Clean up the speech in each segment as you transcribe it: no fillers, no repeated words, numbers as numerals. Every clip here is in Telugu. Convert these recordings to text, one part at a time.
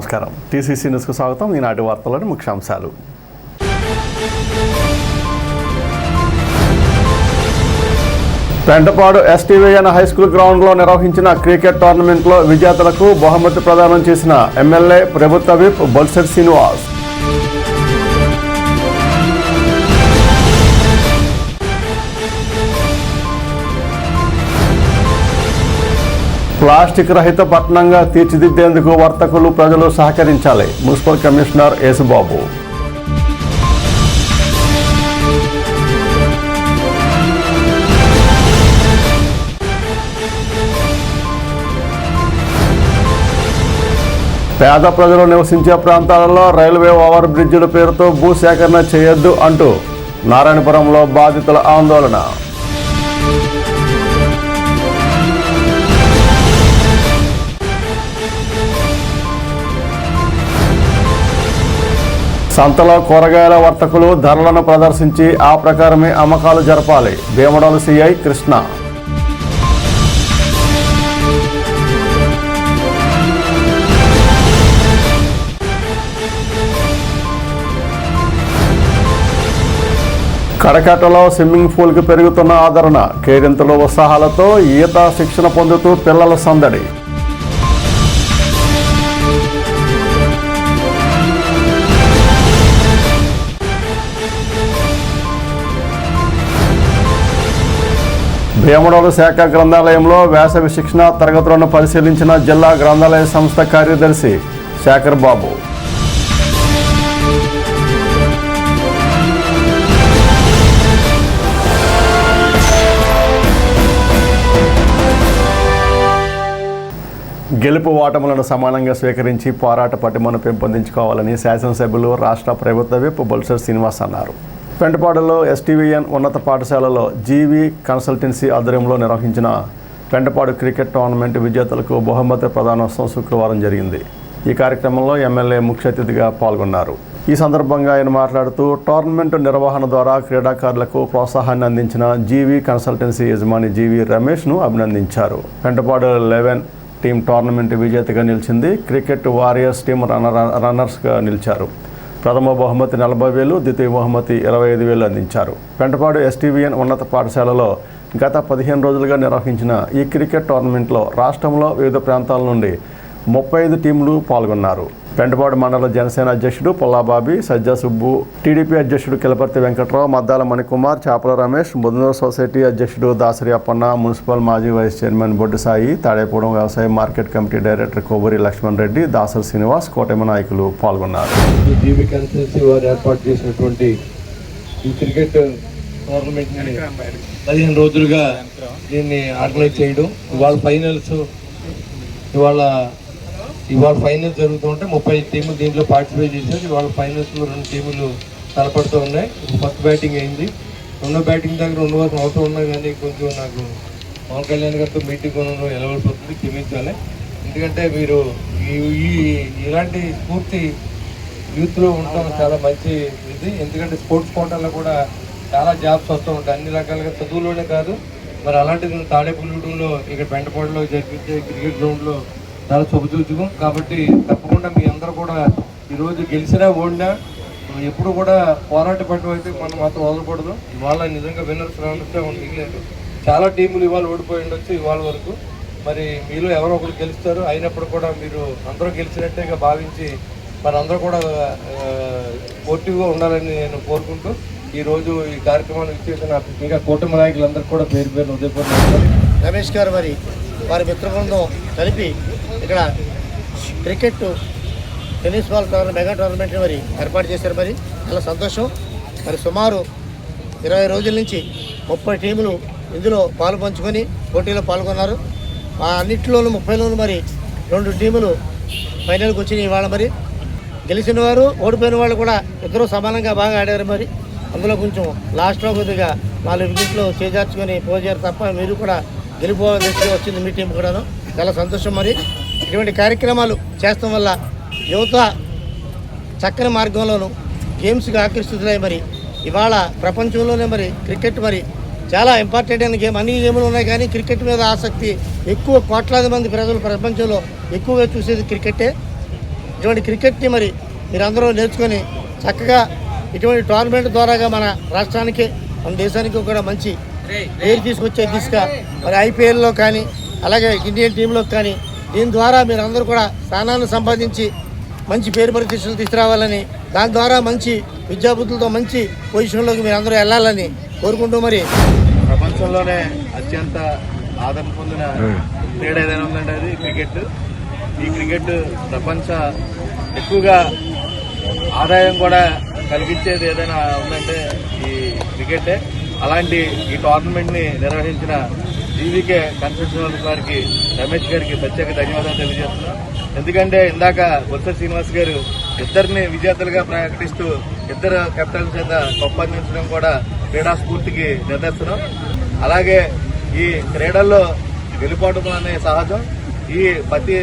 నమస్కారం. టీసీసీ న్యూస్కు స్వాగతం. ఈనాటి వార్తలోని ముఖ్యాంశాలు. పెంటపాడు ఎస్టీవీఎన్ హైస్కూల్ గ్రౌండ్లో నిర్వహించిన క్రికెట్ టోర్నమెంట్లో విజేతలకు బహుమతి ప్రదానం చేసిన ఎమ్మెల్యే ప్రభుత్వ విప్ బొల్సెట్ శ్రీనివాస్. ప్లాస్టిక్ రహిత పట్టణంగా తీర్చిదిద్దేందుకు వర్తకులు ప్రజలు సహకరించాలి. Municipal commissioner Yesubabu. పేద ప్రజలు నివసించే ప్రాంతాలలో రైల్వే ఓవర్ బ్రిడ్జిల పేరుతో భూసేకరణ చేయొద్దు అంటూ నారాయణపురంలో బాధితుల ఆందోళన. సంతలో కూరగాయల వర్తకులు ధరలను ప్రదర్శించి ఆ ప్రకారమే అమ్మకాలు జరపాలి. భీమడోలు సిఐ కృష్ణ. కరకట్టలో స్విమ్మింగ్ పూల్కి పెరుగుతున్న ఆదరణ. కేరింతలు ఉత్సాహాలతో ఈత శిక్షణ పొందుతూ పిల్లల సందడి. భీమడోలు శాఖ గ్రంథాలయంలో వేసవి శిక్షణ తరగతులను పరిశీలించిన జిల్లా గ్రంథాలయ సంస్థ కార్యదర్శి శేఖర్ బాబు. గెలుపు ఓటములను సమానంగా స్వీకరించి పోరాట పటిమను పెంపొందించుకోవాలని శాసనసభ్యులు రాష్ట్ర ప్రభుత్వ విప్ బొల్సెట్ శ్రీనివాస్ అన్నారు. పెంటపాడులో ఎస్టీవీఎన్ ఉన్నత పాఠశాలలో జీవీ కన్సల్టెన్సీ ఆధ్వర్యంలో నిర్వహించిన పెంటపాడు క్రికెట్ టోర్నమెంట్ విజేతలకు బహుమతి ప్రదానోత్సవం శుక్రవారం జరిగింది. ఈ కార్యక్రమంలో ఎమ్మెల్యే ముఖ్య అతిథిగా పాల్గొన్నారు. ఈ సందర్భంగా ఆయన మాట్లాడుతూ టోర్నమెంట్ నిర్వహణ ద్వారా క్రీడాకారులకు ప్రోత్సాహాన్ని అందించిన జీవీ కన్సల్టెన్సీ యజమాని జీవీ రమేష్ను అభినందించారు. పెంటపాడు 11 టీం టోర్నమెంట్ విజేతగా నిలిచింది. క్రికెట్ వారియర్స్ టీం రన్నర్స్గా నిలిచారు. ప్రథమ బహుమతి 40,000, ద్వితీయ బహుమతి 25,000 అందించారు. పెంటపాడు ఎస్టీవీఎన్ ఉన్నత పాఠశాలలో గత 15 రోజులుగా నిర్వహించిన ఈ క్రికెట్ టోర్నమెంట్లో రాష్ట్రంలో వివిధ ప్రాంతాల నుండి 35 టీంలు పాల్గొన్నారు. పెంటపాడు మండల జనసేన అధ్యక్షుడు పుల్లాబాబి, సజ్జా సుబ్బు, టీడీపీ అధ్యక్షుడు కిలపర్తి వెంకట్రావు, మద్దాల మణికుమార్, చాపల రమేష్, బుధనూరు సొసైటీ అధ్యక్షుడు దాసరి అప్పన్న, మున్సిపల్ మాజీ వైస్ చైర్మన్ బొడ్డు సాయి, తాడేపూడం వ్యవసాయ market committee director Kovvuri Laxman Reddy, Dasari Srinivas, కోటమి నాయకులు పాల్గొన్నారు. జీవీ కన్సల్టెన్సీ వారు ఏర్పాటు చేసినటువంటి ఈ క్రికెట్ టోర్నమెంట్ 15 రోజులుగా దీన్ని ఆర్గనైజ్ చేయడం, ఇవాళ ఫైనల్స్ జరుగుతుంటే 30 టీములు దీంట్లో పార్టిసిపేట్ చేశారు. ఇవాళ ఫైనల్స్లో 2 టీములు తలపడుతూ ఉన్నాయి. ఫస్ట్ బ్యాటింగ్ అయింది. రెండో బ్యాటింగ్ దగ్గర ఉండవలసిన అవసరం ఉన్నా కానీ కొంచెం నాకు పవన్ కళ్యాణ్ గారితో మీటింగ్ ఉండడం ఎలవలసి వస్తుంది, క్షమించాలి. ఎందుకంటే మీరు ఇలాంటి స్ఫూర్తి యూత్లో ఉండడం చాలా మంచి ఇది. ఎందుకంటే స్పోర్ట్స్ కోటాల్లో కూడా చాలా జాబ్స్ వస్తూ ఉంటాయి, అన్ని రకాలుగా చదువులోనే కాదు. మరి అలాంటిది తాడేపల్లిగూడెంలో ఇక్కడ పెంటపాడులో జరిపించే క్రికెట్ గ్రౌండ్లో చాలా శుభసూచకం. కాబట్టి తప్పకుండా మీ అందరూ కూడా ఈరోజు గెలిచినా ఓడినా ఎప్పుడు కూడా పోరాట పట్టు అయితే మనం మాత్రం వదలకూడదు. ఇవాళ నిజంగా విన్నర్స్ రావడంతో మిగిలేదు. చాలా టీములు ఇవాళ ఓడిపోయి ఉండొచ్చు ఇవాళ వరకు. మరి మీలో ఎవరో ఒకరు గెలుస్తారు. అయినప్పుడు కూడా మీరు అందరూ గెలిచినట్టేగా భావించి మరి అందరూ కూడా పోర్టివ్గా ఉండాలని నేను కోరుకుంటూ ఈరోజు ఈ కార్యక్రమాన్ని ఇచ్చేసిన ఇంకా కూటమి నాయకులందరూ కూడా పేరు ఉదయపూర్వక రమేష్ గారు మరి వారి మిత్ర బృందం కలిపి ఇక్కడ cricket tennis ball tournament mega టోర్నమెంట్ని మరి ఏర్పాటు చేశారు. మరి చాలా సంతోషం. మరి సుమారు 20 రోజుల నుంచి 30 టీములు ఇందులో పాలు పంచుకొని పోటీలో పాల్గొన్నారు. ఆ అన్నింటిలోనూ 30లోనూ మరి 2 టీములు ఫైనల్కి వచ్చినాయి. ఇవాళ మరి గెలిచిన వారు ఓడిపోయిన వాళ్ళు కూడా ఇద్దరూ సమానంగా బాగా ఆడారు. మరి అందులో కొంచెం లాస్ట్లో కొద్దిగా 4 వికెట్లు చేజార్చుకొని పోజారు తప్ప మీరు కూడా గెలిపోవాల్సి వచ్చింది మీ టీం కూడాను. చాలా సంతోషం. మరి ఇటువంటి కార్యక్రమాలు చేస్తాం వల్ల యువత చక్కని మార్గంలోనూ గేమ్స్గా ఆకర్షితులై మరి ఇవాళ ప్రపంచంలోనే మరి క్రికెట్ మరి చాలా ఇంపార్టెంట్ అయిన గేమ్. అన్ని గేములు ఉన్నాయి కానీ క్రికెట్ మీద ఆసక్తి ఎక్కువ, కోట్లాది మంది ప్రజలు ప్రపంచంలో ఎక్కువగా చూసేది క్రికెటే. ఇటువంటి క్రికెట్ని మరి మీరందరూ నేర్చుకొని చక్కగా ఇటువంటి టోర్నమెంట్ ద్వారాగా మన రాష్ట్రానికి మన దేశానికి కూడా మంచి పేరు తీసుకొచ్చే దిశగా మరి ఐపీఎల్లో కానీ అలాగే ఇండియన్ టీంలో కానీ దీని ద్వారా మీరందరూ కూడా స్థానాన్ని సంపాదించి మంచి పేరు ప్రతిష్టలు తీసుకురావాలని దాని ద్వారా మంచి విద్యాబుద్ధులతో మంచి పొజిషన్లోకి మీరందరూ వెళ్ళాలని కోరుకుంటూ మరి ప్రపంచంలోనే అత్యంత ఆదరణ పొందిన క్రీడ ఏదైనా ఉందంటే అది క్రికెట్. ఈ క్రికెట్ ప్రపంచ ఎక్కువగా ఆదాయం కూడా కలిగించేది ఏదైనా ఉందంటే ఈ క్రికెటే. అలాంటి ఈ టోర్నమెంట్ని నిర్వహించిన జీవీకే కన్సల్టెన్సీ వారికి, రమేష్ గారికి ప్రత్యేక ధన్యవాదాలు తెలియజేస్తున్నాం. ఎందుకంటే ఇందాక బొత్స శ్రీనివాస్ గారు ఇద్దరిని విజేతలుగా ప్రకటిస్తూ ఇద్దరు కెప్టెన్ చేత కప్పు అందించడం కూడా క్రీడా స్ఫూర్తికి నిదర్శనం. అలాగే ఈ క్రీడల్లో గెలుపోవడం అనే సహజం. ఈ ప్రతి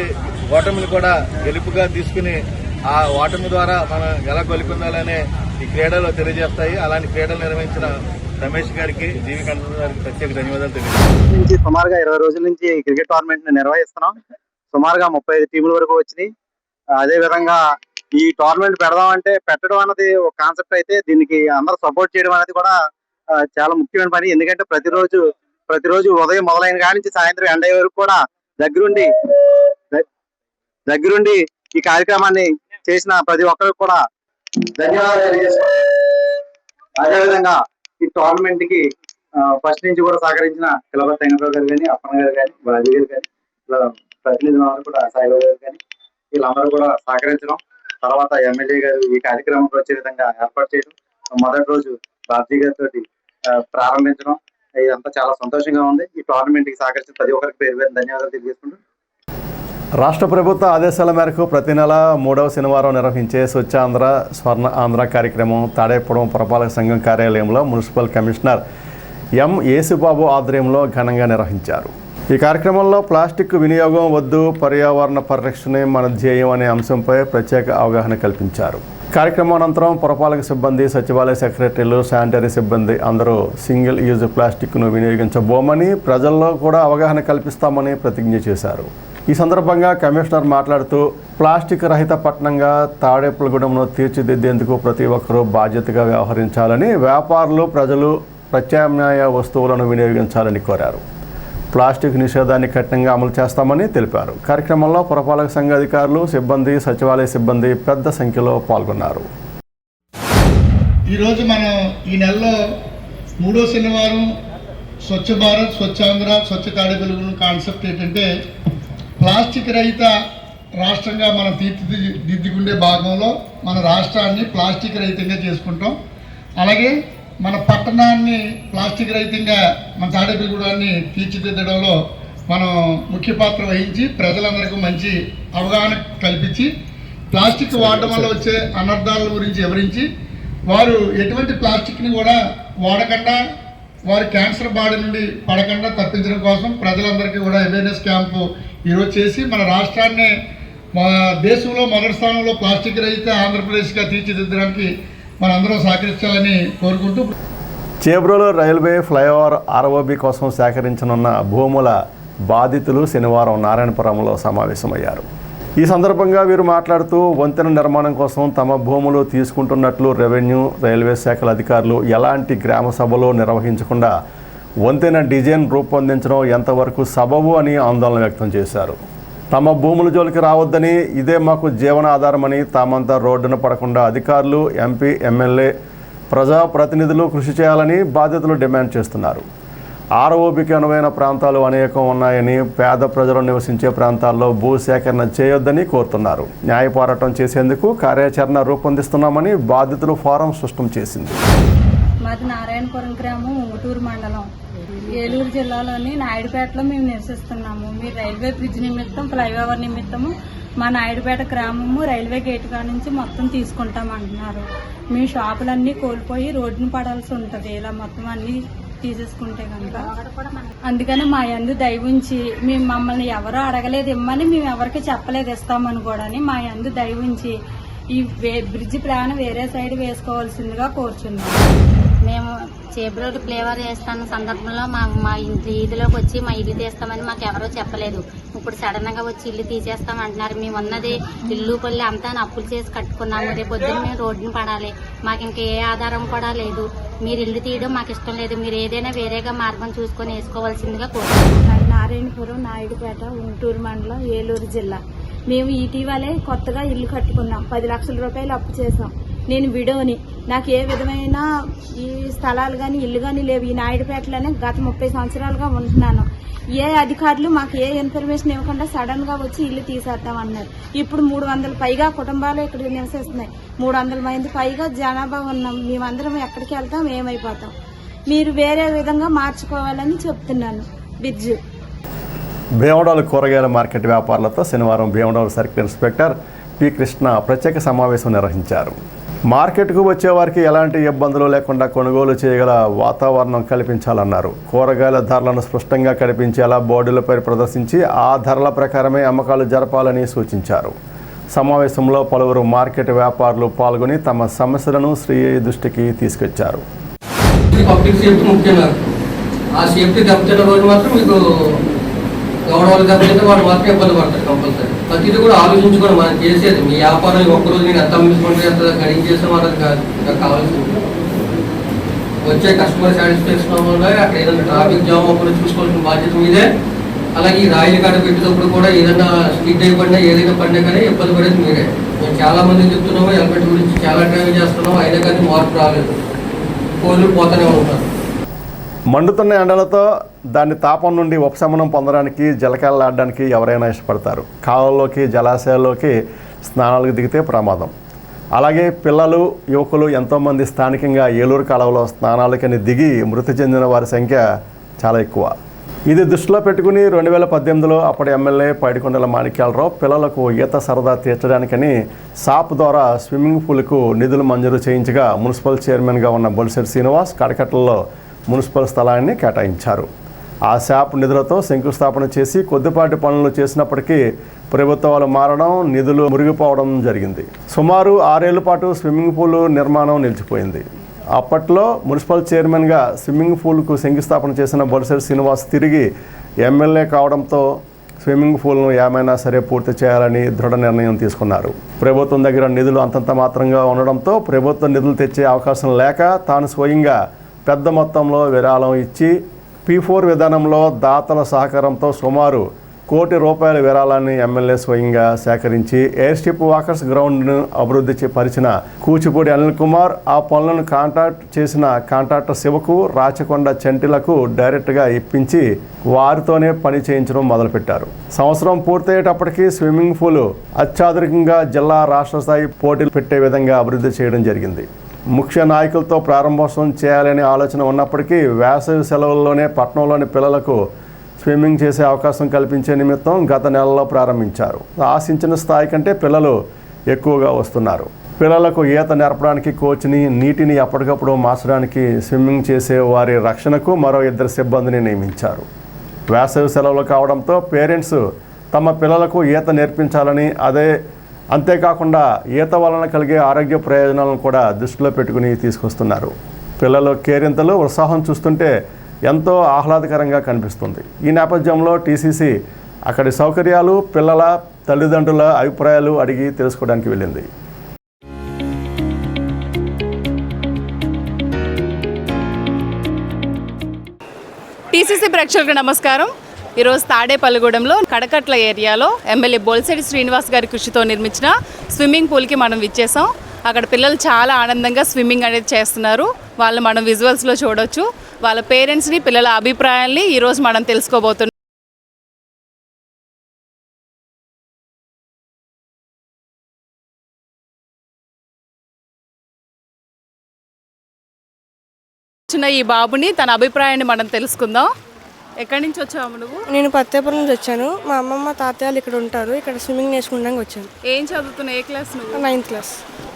ఓటమిని కూడా గెలుపుగా తీసుకుని ఆ ఓటమి ద్వారా మనం ఎలా గెలుపొందాలనే ఈ క్రీడలు తెలియజేస్తాయి. అలాంటి క్రీడలు నిర్వహించిన రమేష్ గారికి, జీవి కన్సల్టెన్సీ గారికి ప్రత్యేక ధన్యవాదాలు తెలియజేస్తాం. నుంచి సుమారుగా 20 రోజుల నుంచి ఈ క్రికెట్ టోర్నమెంట్ ని నిర్వహిస్తున్నాం. సుమారుగా 35 టీముల వరకు వచ్చినాయి. అదే విధంగా ఈ టోర్నమెంట్ పెడదామంటే పెట్టడం అన్నది ఒక కాన్సెప్ట్ అయితే, దీనికి అందరూ సపోర్ట్ చేయడం అనేది కూడా చాలా ముఖ్యమైన పని. ఎందుకంటే ప్రతిరోజు ఉదయం మొదలైన కాడి నుంచి సాయంత్రం ఎండ వరకు కూడా దగ్గరుండి ఈ కార్యక్రమాన్ని చేసిన ప్రతి ఒక్కరికి కూడా ధన్యవాదాలు తెలియజేస్తున్నాం. అదేవిధంగా ఈ టోర్నమెంట్ కి ఫస్ట్ నుంచి కూడా సహకరించిన కిలబ తెంగరావు గారు కానీ, అప్పన్న గారు కానీ, బాజీ గారు కానీ, ప్రతినిధులందరూ కూడా సాయిబాబు గారు కానీ, వీళ్ళందరూ కూడా సహకరించడం, తర్వాత ఎమ్మెల్యే గారు ఈ కార్యక్రమంలో వచ్చే విధంగా ఏర్పాటు చేయడం, మొదటి రోజు బాబ్జీ గారితో ప్రారంభించడం, ఇదంతా చాలా సంతోషంగా ఉంది. ఈ టోర్నమెంట్ కి సహకరించిన ప్రతి ఒక్కరికి పేరు పేరు ధన్యవాదాలు తెలియజేసుకుంటూ, రాష్ట్ర ప్రభుత్వ ఆదేశాల మేరకు ప్రతి నెల 3వ శనివారం నిర్వహించే స్వచ్ఛ ఆంధ్ర స్వర్ణ ఆంధ్ర కార్యక్రమం తాడేపురం పురపాలక సంఘం కార్యాలయంలో మున్సిపల్ కమిషనర్ ఎం యేసుబాబు ఆధ్వర్యంలో ఘనంగా నిర్వహించారు. ఈ కార్యక్రమంలో ప్లాస్టిక్ వినియోగం వద్దు, పర్యావరణ పరిరక్షణే మన ధ్యేయం అనే అంశంపై ప్రత్యేక అవగాహన కల్పించారు. కార్యక్రమం అనంతరం పురపాలక సిబ్బంది, సచివాలయ సెక్రటరీలు, శానిటరీ సిబ్బంది అందరూ సింగిల్ యూజ్ ప్లాస్టిక్ను వినియోగించబోమని, ప్రజల్లో కూడా అవగాహన కల్పిస్తామని ప్రతిజ్ఞ చేశారు. ఈ సందర్భంగా కమిషనర్ మాట్లాడుతూ ప్లాస్టిక్ రహిత పట్టణంగా తాడేపల్లిగూడెంను తీర్చిదిద్దేందుకు ప్రతి ఒక్కరూ బాధ్యతగా వ్యవహరించాలని, వ్యాపారులు, ప్రజలు ప్రత్యామ్నాయ వస్తువులను వినియోగించాలని కోరారు. ప్లాస్టిక్ నిషేధాన్ని కఠినంగా అమలు చేస్తామని తెలిపారు. కార్యక్రమంలో పురపాలక సంఘ అధికారులు, సిబ్బంది, సచివాలయ సిబ్బంది పెద్ద సంఖ్యలో పాల్గొన్నారు. ఈరోజు మనం ఈ నెలలో 3వ శనివారం స్వచ్ఛ భారత్, స్వచ్ఛాంధ్ర, స్వచ్ఛ తాడేపల్లిగూడెం కాన్సెప్ట్ ఏంటంటే ప్లాస్టిక్ రహిత రాష్ట్రంగా మనం తీర్చిదిద్దుకునే భాగంలో మన రాష్ట్రాన్ని ప్లాస్టిక్ రహితంగా చేసుకుంటాం. అలాగే మన పట్టణాన్ని ప్లాస్టిక్ రహితంగా మన తాడేపల్లిగూడెంని తీర్చిదిద్దడంలో మనం ముఖ్య పాత్ర వహించి ప్రజలందరికీ మంచి అవగాహన కల్పించి ప్లాస్టిక్ వాడడం వల్ల వచ్చే అనర్థాల గురించి వివరించి వారు ఎటువంటి ప్లాస్టిక్ని కూడా వాడకుండా వారి క్యాన్సర్ బారి నుండి పడకుండా తప్పించడం కోసం ప్రజలందరికీ కూడా అవేర్నెస్ క్యాంపు ఈరోజు చేసి మన రాష్ట్రాన్ని మా దేశంలో మొదటి స్థానంలో ప్లాస్టిక్ రహిత ఆంధ్రప్రదేశ్గా తీర్చిదిద్దడానికి మనందరం సహకరించాలని కోరుకుంటూ, చేబ్రోలు రైల్వే ఫ్లైఓవర్ ఆర్ఓబి కోసం సేకరించనున్న భూముల బాధితులు శనివారం నారాయణపురంలో సమావేశమయ్యారు. ఈ సందర్భంగా వీరు మాట్లాడుతూ వంతెన నిర్మాణం కోసం తమ భూములు తీసుకుంటున్నట్లు రెవెన్యూ, రైల్వే శాఖల అధికారులు ఎలాంటి గ్రామ సభలు నిర్వహించకుండా వంతెన డిజైన్ రూపొందించడం ఎంతవరకు సబబు అని ఆందోళన వ్యక్తం చేశారు. తమ భూముల జోలికి రావద్దని, ఇదే మాకు జీవనాధారమని, తామంతా రోడ్డున పడకుండా అధికారులు, ఎంపీ, ఎమ్మెల్యే, ప్రజాప్రతినిధులు కృషి చేయాలని బాధితులు డిమాండ్ చేస్తున్నారు. ఆర్ఓబికి అనువైన ప్రాంతాలు అనేకం ఉన్నాయని, పేద ప్రజలు నివసించే ప్రాంతాల్లో భూసేకరణ చేయొద్దని కోరుతున్నారు. న్యాయ పోరాటం చేసేందుకు కార్యాచరణ రూపొందిస్తున్నామని బాధితులు ఫోరం స్పష్టం చేసింది. మాది నారాయణపురం గ్రామం, ఊటూరు మండలం, ఏలూరు జిల్లాలోని నాయుడుపేటలో మేము నివసిస్తున్నాము. మీరు రైల్వే బ్రిడ్జ్ నిమిత్తం, ఫ్లైఓవర్ నిమిత్తము మా నాయుడుపేట గ్రామము రైల్వే గేట్ కా నుంచి మొత్తం తీసుకుంటామంటున్నారు. మీ షాపులన్నీ కోల్పోయి రోడ్డును పడాల్సి ఉంటుంది ఇలా మొత్తం అన్ని తీసేసుకుంటే కనుక. అందుకని మా యందు దయ ఉంచి, మేము మమ్మల్ని ఎవరో అడగలేదు ఇమ్మని, మేము ఎవరికి చెప్పలేదు ఇస్తామని కూడా, మా యందు దయ ఉంచి ఈ బ్రిడ్జ్ ప్లాన్ వేరే సైడ్ వేసుకోవాల్సిందిగా కోరుచున్నాం. మేము చేబ్రోడ్ ఫ్లేవర్ వేస్తున్న సందర్భంలో మా ఇంటి వీధిలోకి వచ్చి మా ఇల్లు తీస్తామని మాకు ఎవరో చెప్పలేదు. ఇప్పుడు సడన్ గా వచ్చి ఇల్లు తీసేస్తామంటున్నారు. మేము ఉన్నది ఇల్లు పల్లి అంతా అప్పులు చేసి కట్టుకున్నాము. రేపు పొద్దున్న మేము రోడ్డుని పడాలి. మాకు ఇంకా ఏ ఆధారం కూడా లేదు. మీరు ఇల్లు తీయడం మాకు ఇష్టం లేదు. మీరు ఏదైనా వేరేగా మార్గం చూసుకొని వేసుకోవాల్సిందిగా కోరుతున్నాం. నారాయణపురం, నాయుడుపేట, గుంటూరు మండలం, ఏలూరు జిల్లా. మేము ఇటీవలే కొత్తగా ఇల్లు కట్టుకున్నాం. 10 లక్షల రూపాయలు అప్పు చేసాం. నేను విడోని. నాకు ఏ విధమైన ఈ స్థలాలు కానీ ఇల్లు కానీ లేవు. ఈ నాయుడుపేటలోనే గత 30 సంవత్సరాలుగా ఉంటున్నాను. ఏ అధికారులు మాకు ఏ ఇన్ఫర్మేషన్ ఇవ్వకుండా సడన్ గా వచ్చి ఇల్లు తీసేస్తామన్నారు. ఇప్పుడు 300 పైగా కుటుంబాలు ఇక్కడ నివసిస్తున్నాయి. 300 మంది పైగా జనాభా ఉన్నాం. మేమందరం ఎక్కడికి వెళ్తాం, ఏమైపోతాం. మీరు వేరే విధంగా మార్చుకోవాలని చెప్తున్నాను. బ్రిడ్జ్ భీమడోలు కూరగాయల మార్కెట్ వ్యాపారులతో శనివారం Bhimadolu circle inspector P. Krishna ప్రత్యేక సమావేశం నిర్వహించారు. మార్కెట్కు వచ్చేవారికి ఎలాంటి ఇబ్బందులు లేకుండా కొనుగోలు చేయగల వాతావరణం కల్పించాలన్నారు. కూరగాయల ధరలను స్పష్టంగా కనిపించేలా బోర్డులపై ప్రదర్శించి ఆ ధరల ప్రకారమే అమ్మకాలు జరపాలని సూచించారు. సమావేశంలో పలువురు మార్కెట్ వ్యాపారులు పాల్గొని తమ సమస్యలను శ్రీ దృష్టికి తీసుకొచ్చారు. పబ్లిక్ సేఫ్టీ ముఖ్యంగా ఆ సేఫ్టీ దెబ్బతిన్న రోజు మాత్రం మీకు గవర్నమెంట్ దెబ్బతింటే వాళ్ళు మాత్రం ఇబ్బంది పడతారు. కంపల్సరీ ప్రతిదీ కూడా ఆలోచించుకొని మనం చేసేది. మీ వ్యాపారం ఒక్కరోజు నేను ఎంత అమ్మించుకుంటే ఎంత గడించేసిన వాళ్ళకి కాదు. కావాల్సింది వచ్చే కస్టమర్ సాటిస్ఫాక్షన్ వల్ల అక్కడ ఏదైనా ట్రాఫిక్ జామ్ అప్పుడు చూసుకోవాల్సిన బాధ్యత మీదే. అలాగే ఈ రాయిల కాడ పెట్టేటప్పుడు కూడా ఏదైనా స్కిడ్ అయిపోయినా ఏదైనా పడినా కానీ ఇబ్బంది పడేది మీరే. మేము చాలా మంది చెప్తున్నాము హెల్మెట్ గురించి చాలా డ్రైవ్ చేస్తున్నాము. అయినా కానీ మార్పు రాలేదు. కోళ్ళు పోతూనే ఉంటారు. మండుతున్న ఎండలతో దాని తాపం నుండి ఉపశమనం పొందడానికి జలకాలాడడానికి ఎవరైనా ఇష్టపడతారు. కాలువల్లోకి జలాశయాల్లోకి స్నానాలకు దిగితే ప్రమాదం. అలాగే పిల్లలు, యువకులు ఎంతోమంది స్థానికంగా ఏలూరు కాలువలో స్నానాలకని దిగి మృతి చెందిన వారి సంఖ్య చాలా ఎక్కువ. ఇది దృష్టిలో పెట్టుకుని 2018లో అప్పటి ఎమ్మెల్యే పైడికొండల మాణిక్యాలరావు పిల్లలకు ఈత సరదా తీర్చడానికని సాప్ ద్వారా స్విమ్మింగ్ పూల్కు నిధులు మంజూరు చేయించగా మున్సిపల్ చైర్మన్గా ఉన్న బొలిశెట్టి శ్రీనివాస్ కడకట్టలో మున్సిపల్ స్థలాన్ని కేటాయించారు. ఆ శాప్ నిధులతో శంకుస్థాపన చేసి కొద్దిపాటి పనులు చేసినప్పటికీ ప్రభుత్వాలు మారడం, నిధులు మురిగిపోవడం జరిగింది. సుమారు 6 ఏళ్ల పాటు స్విమ్మింగ్ పూల్ నిర్మాణం నిలిచిపోయింది. అప్పట్లో మున్సిపల్ చైర్మన్గా స్విమ్మింగ్ పూల్కు శంకుస్థాపన చేసిన బొలిశెట్టి శ్రీనివాస్ తిరిగి ఎమ్మెల్యే కావడంతో స్విమ్మింగ్ పూల్ను ఏమైనా సరే పూర్తి చేయాలని దృఢ నిర్ణయం తీసుకున్నారు. ప్రభుత్వం దగ్గర నిధులు అంతంత మాత్రంగా ఉండడంతో ప్రభుత్వం నిధులు తెచ్చే అవకాశం లేక తాను స్వయంగా పెద్ద మొత్తంలో విరాళం ఇచ్చి P4 విధానంలో దాతల సహకారంతో సుమారు ₹1 కోటి విరాళాన్ని ఎమ్మెల్యే స్వయంగా సేకరించి ఎయిర్ స్ట్రిప్ వాకర్స్ గ్రౌండ్ను అభివృద్ధి పరిచిన కూచిపూడి అనిల్ కుమార్ ఆ పనులను కాంట్రాక్ట్ చేసిన కాంట్రాక్టర్ శివకు, రాచకొండ చంటిలకు డైరెక్ట్గా ఇప్పించి వారితోనే పని చేయించడం మొదలుపెట్టారు. సంవత్సరం పూర్తయ్యేటప్పటికీ స్విమ్మింగ్ పూల్ అత్యాధునికంగా జిల్లా, రాష్ట్ర స్థాయి పోటీలు పెట్టే విధంగా అభివృద్ధి చేయడం జరిగింది. ముఖ్య నాయకులతో ప్రారంభోత్సవం చేయాలనే ఆలోచన ఉన్నప్పటికీ వేసవి సెలవుల్లోనే పట్టణంలోని పిల్లలకు స్విమ్మింగ్ చేసే అవకాశం కల్పించే నిమిత్తం గత నెలలో ప్రారంభించారు. ఆశించిన స్థాయి కంటే పిల్లలు ఎక్కువగా వస్తున్నారు. పిల్లలకు ఈత నేర్పడానికి కోచ్ని, నీటిని ఎప్పటికప్పుడు మార్చడానికి, స్విమ్మింగ్ చేసే వారి రక్షణకు మరో 2 సిబ్బందిని నియమించారు. వేసవి సెలవులు కావడంతో పేరెంట్స్ తమ పిల్లలకు ఈత నేర్పించాలని, అంతేకాకుండా ఈత వలన కలిగే ఆరోగ్య ప్రయోజనాలను కూడా దృష్టిలో పెట్టుకుని తీసుకొస్తున్నారు. పిల్లలు కేరింతలు, ఉత్సాహం చూస్తుంటే ఎంతో ఆహ్లాదకరంగా కనిపిస్తుంది. ఈ నేపథ్యంలో TCC అక్కడి సౌకర్యాలు, పిల్లల తల్లిదండ్రుల అభిప్రాయాలు అడిగి తెలుసుకోవడానికి వెళ్ళింది. TCC ప్రేక్షకులకు నమస్కారం. ఈరోజు తాడేపల్లిగూడెంలో కడకట్ల ఏరియాలో ఎమ్మెల్యే బొలిశెట్టి శ్రీనివాస్ గారి కృషితో నిర్మించిన స్విమ్మింగ్ పూల్కి మనం విచ్చేసాం. అక్కడ పిల్లలు చాలా ఆనందంగా స్విమ్మింగ్ అనేది చేస్తున్నారు. వాళ్ళు మనం విజువల్స్లో చూడొచ్చు. వాళ్ళ పేరెంట్స్ని, పిల్లల అభిప్రాయాల్ని ఈరోజు మనం తెలుసుకోబోతున్నాం. ఈ బాబుని తన అభిప్రాయాన్ని మనం తెలుసుకుందాం. ఎక్కడి నుంచి వచ్చావు నువ్వు? నేను పత్తేపురం నుంచి వచ్చాను. మా అమ్మమ్మ, తాతయ్యలు ఇక్కడ ఉంటారు. ఇక్కడ స్విమ్మింగ్ నేర్చుకోవడానికి వచ్చాను. ఏం చదువుతున్నావు? ఏ క్లాస్ నువ్వు? 9th class.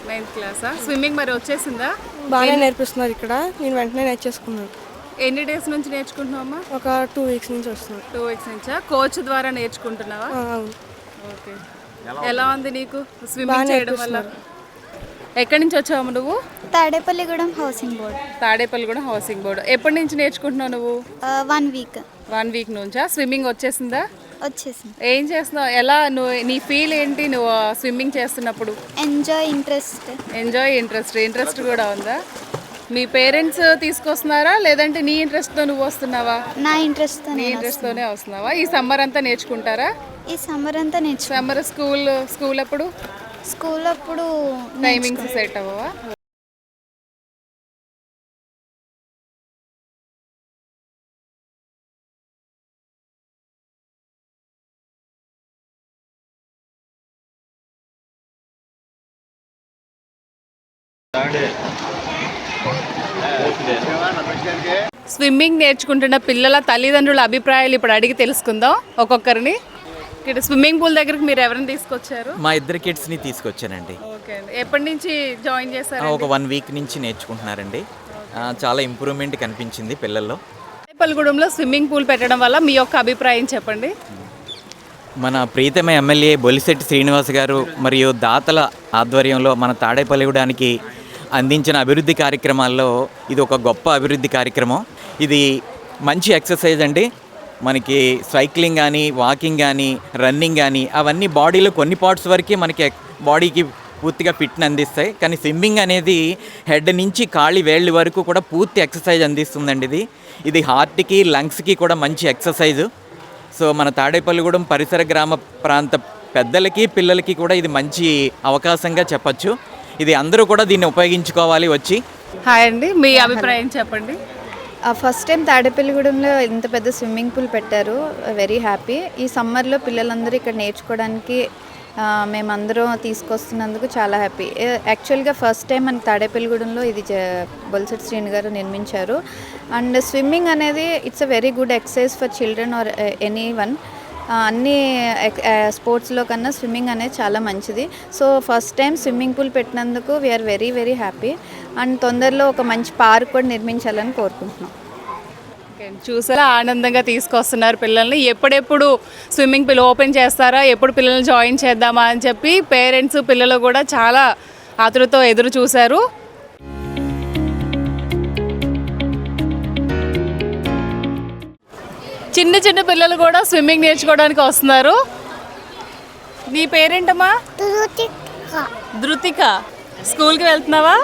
9th క్లాసా? స్విమ్మింగ్ మరి వచ్చేసిందా? బాగానే నేర్పిస్తున్నారు ఇక్కడ. నేను వెంటనే నేర్చేసుకున్నాను. ఎన్ని డేస్ నుంచి నేర్చుకుంటున్నావమ్మా? ఒక 2 వీక్స్ నుంచి వస్తున్నాను. 2 వీక్స్ నుంచా? కోచ్ ద్వారా నేర్చుకుంటున్నావా? అవును. ఓకే. ఎలా ఉంది నీకు స్విమ్మింగ్ చేయడం వల్ల? ఎక్కడి నుంచి వచ్చావు నువ్వు? Tadepalligudem housing board. Tadepalligudem housing board. ఎప్పటి నుంచి నేర్చుకుంటున్నావు నువ్వు? 1 వీక్ 1 వీక్ నుంచా? స్విమ్మింగ్ వచ్చేసిందా? వచ్చేసింది. ఏం చేస్తున్నావు? ఎలా నువ్వు నీ ఫీల్ ఏంటి నువ్వు స్విమ్మింగ్ చేస్తున్నప్పుడు? ఎంజాయ్ ఇంట్రెస్ట్ కూడా ఉందా? మీ పేరెంట్స్ తీసుకొస్తున్నారా లేదంటే నీ ఇంట్రెస్ట్తో నువ్వు వస్తున్నావా? నా ఇంట్రెస్ట్తోనే వస్తున్నావా? ఈ సమ్మర్ అంతా నేర్చుకుంటారా? ఈ సమ్మర్ అంతా సమ్మర్ స్కూల్ అప్పుడు స్కూల్ అప్పుడు టైమింగ్స్ సెట్ అవ్వవా? స్విమ్మింగ్ నేర్చుకుంటున్న పిల్లల తల్లిదండ్రుల అభిప్రాయాలు ఇప్పుడు అడిగి తెలుసుకుందాం ఒక్కొక్కరిని. ఇక్కడ స్విమ్మింగ్ పూల్ దగ్గరికి మీరు ఎవరిని తీసుకొచ్చారు? మా 2 కిడ్స్ని తీసుకొచ్చానండి. ఓకే అండి. ఎప్పటి నుంచి జాయిన్ చేశారు? ఒక 1 వీక్ నుంచి నేర్చుకుంటున్నారండి. చాలా ఇంప్రూవ్మెంట్ కనిపించింది పిల్లల్లో. తాడేపల్లిగూడెంలో స్విమ్మింగ్ పూల్ పెట్టడం వల్ల మీ యొక్క అభిప్రాయం చెప్పండి. మన ప్రీతమ ఎమ్మెల్యే బొలిశెట్టి శ్రీనివాస్ గారు మరియు దాతల ఆధ్వర్యంలో మన తాడేపల్లిగూడానికి అందించిన అభివృద్ధి కార్యక్రమాల్లో ఇది ఒక గొప్ప అభివృద్ధి కార్యక్రమం. ఇది మంచి ఎక్సర్సైజ్ అండి. మనకి సైక్లింగ్ కానీ, వాకింగ్ కానీ, రన్నింగ్ కానీ అవన్నీ బాడీలో కొన్ని పార్ట్స్ వరకే మనకి బాడీకి పూర్తిగా ఫిట్ని అందిస్తాయి. కానీ స్విమ్మింగ్ అనేది హెడ్ నుంచి కాళ్ళి వేళ్ళ వరకు కూడా పూర్తి ఎక్సర్సైజ్ అందిస్తుందండి. ఇది హార్ట్కి, లంగ్స్కి కూడా మంచి ఎక్సర్సైజు. సో మన తాడేపల్లిగూడెం పరిసర గ్రామ ప్రాంత పెద్దలకి, పిల్లలకి కూడా ఇది మంచి అవకాశంగా చెప్పచ్చు. ఇది అందరూ కూడా దీన్ని ఉపయోగించుకోవాలి వచ్చి. హాయ్ అండి, మీ అభిప్రాయం చెప్పండి. ఫస్ట్ టైం తాడేపల్లిగూడెంలో ఇంత పెద్ద స్విమ్మింగ్ పూల్ పెట్టారు. Very happy. ఈ సమ్మర్లో పిల్లలందరూ ఇక్కడ నేర్చుకోవడానికి మేమందరం తీసుకొస్తున్నందుకు చాలా హ్యాపీ. యాక్చువల్గా ఫస్ట్ టైం మనకి తాడేపల్లిగూడెంలో ఇది బొలిశెట్టి శ్రీని గారు నిర్మించారు. అండ్ స్విమ్మింగ్ అనేది it's a very good exercise for children or any one. అన్ని స్పోర్ట్స్లో కన్నా స్విమ్మింగ్ అనేది చాలా మంచిది. So first time swimming pool పెట్టినందుకు we are very very happy. And తొందరలో ఒక మంచి పార్క్ కూడా నిర్మించాలని కోరుకుంటున్నాం. చూసారా, ఆనందంగా తీసుకొస్తున్నారు పిల్లల్ని. ఎప్పుడెప్పుడు స్విమ్మింగ్ పూల్ ఓపెన్ చేస్తారా, ఎప్పుడు పిల్లల్ని జాయిన్ చేద్దామా అని చెప్పి పేరెంట్స్, పిల్లలు కూడా చాలా ఆతృతతో ఎదురు చూశారు. చిన్న చిన్న పిల్లలు కూడా స్విమ్మింగ్ నేర్చుకోవడానికి వస్తున్నారు. నీ పేరేంటమ్మా? ధృతిక. స్కూల్కి వెళ్తున్నావా?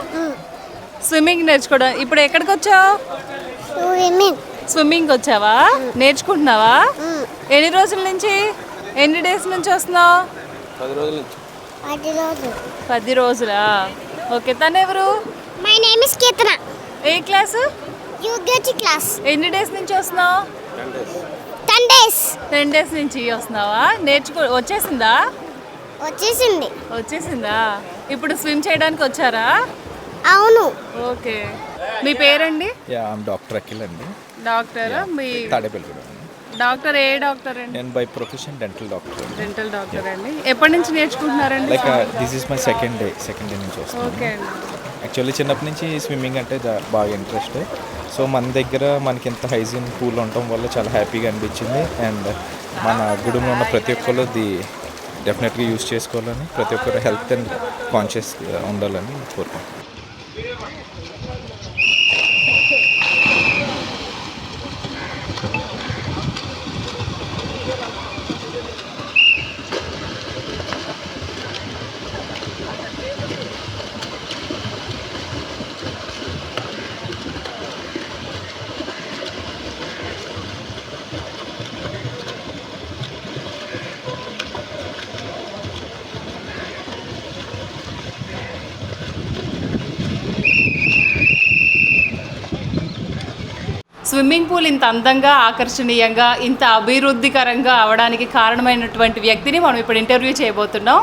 స్విమ్మింగ్ నేర్చుకోవడం. ఇప్పుడు ఎక్కడికి వచ్చావు? స్విమ్మింగ్ వచ్చావా? నేర్చుకుంటున్నావా? ఎన్ని రోజుల నుంచి, ఎన్ని డేస్ నుంచి వస్తున్నావు? 10 రోజుల నుంచి. 10 రోజులా? ఓకే. తను ఎవరు? My name is Keerthana. A class? UKG class. ఎన్ని డేస్ నుంచి వస్తున్నావు? 10 డేస్. 10 డేస్ నుంచి వస్తున్నావా? వచ్చేసిందా? వచ్చేసిందా? ఇప్పుడు స్విమ్ చేయడానికి వచ్చారా? అవును. ఓకే. మీ పేరండి? డాక్టర్ అఖిల్ అండి. డాక్టర్. మీ తాడేపల్లిగూడెం. డాక్టర్ ఏ డాక్టర్ అండి? నేను by profession dental doctor. Dental doctor అండి. ఎప్పటి నుంచి నేర్చుకుంటున్నారండి? Like this is my second day నుంచి వస్తాను. ఓకే అండి. యాక్చువల్లీ చిన్నప్పటి నుంచి స్విమ్మింగ్ అంటే బాగా ఇంట్రెస్ట్. సో మన దగ్గర మనకి ఇంత హైజీన్ పూల్ ఉండటం వల్ల చాలా హ్యాపీగా అనిపించింది. అండ్ మన గుడిలో ఉన్న ప్రతి ఒక్కరు డెఫినెట్గా యూజ్ చేసుకోవాలని, ప్రతి ఒక్కరు హెల్త్ అండ్ కాన్షియస్ ఉండాలని కోరుకుంటున్నాను. స్విమ్మింగ్ పూల్ ఇంత అందంగా, ఆకర్షణీయంగా, ఇంత అభివృద్ధికరంగా అవడానికి కారణమైనటువంటి వ్యక్తిని మనం ఇప్పుడు ఇంటర్వ్యూ చేయబోతున్నాం.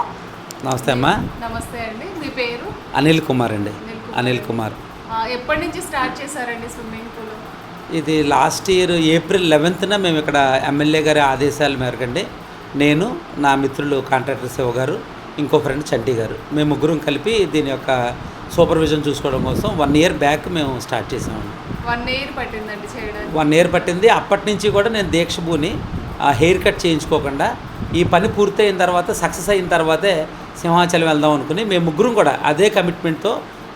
నమస్తే అమ్మా. నమస్తే అండి. మీ పేరు? అనిల్ కుమార్ అండి. అనిల్ కుమార్. ఎప్పటి నుంచి స్టార్ట్ చేశారండి స్విమ్మింగ్ పూల్? ఇది లాస్ట్ ఇయర్ April 11న మేము ఇక్కడ ఎమ్మెల్యే గారి ఆదేశాల మేరకండి నేను, నా మిత్రులు కాంట్రాక్టర్ శివ గారు, ఇంకో ఫ్రెండ్ చంటి గారు, మేము ముగ్గురం కలిపి దీని యొక్క సూపర్విజన్ చూసుకోవడం కోసం 1 year బ్యాక్ మేము స్టార్ట్ చేసామండి. 1 year పట్టిందండి చేయడానికి? 1 year పట్టింది. అప్పటి నుంచి కూడా నేను దీక్షభూని హెయిర్ కట్ చేయించుకోకుండా ఈ పని పూర్తయిన తర్వాత, సక్సెస్ అయిన తర్వాతే సింహాచలం వెళ్దాం అనుకుని మేము ముగ్గురం కూడా అదే కమిట్మెంట్తో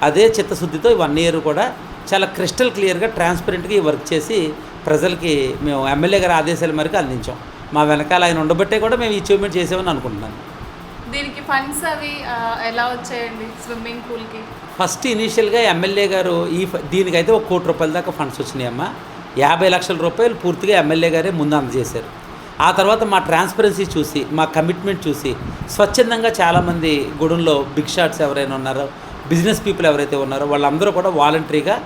అదే చిత్తశుద్ధితో 1 ఇయర్ కూడా చాలా క్రిస్టల్ క్లియర్గా ట్రాన్స్పరెంట్గా ఈ వర్క్ చేసి ప్రజలకి మేము ఎమ్మెల్యే గారి ఆదేశాల మేరకు అందించాం. మా వెనకాల ఆయన ఉండబట్టే కూడా మేము అచీవ్మెంట్ చేసామని అనుకుంటున్నాను. దీనికి ఫండ్స్ అవి ఎలా వచ్చాయండి స్విమ్మింగ్ పూల్కి? ఫస్ట్ ఇనీషియల్గా ఎమ్మెల్యే గారు దీనికైతే 1 కోటి రూపాయల దాకా ఫండ్స్ వచ్చినాయమ్మా. 50 లక్షల రూపాయలు పూర్తిగా ఎమ్మెల్యే గారే ముందు అందజేశారు. ఆ తర్వాత మా ట్రాన్స్పరెన్సీ చూసి మా కమిట్మెంట్ చూసి స్వచ్ఛందంగా చాలామంది గుడుల్లో బిగ్ షాట్స్ ఎవరైనా ఉన్నారో, బిజినెస్ పీపుల్ ఎవరైతే ఉన్నారో వాళ్ళందరూ కూడా వాలంటరీగా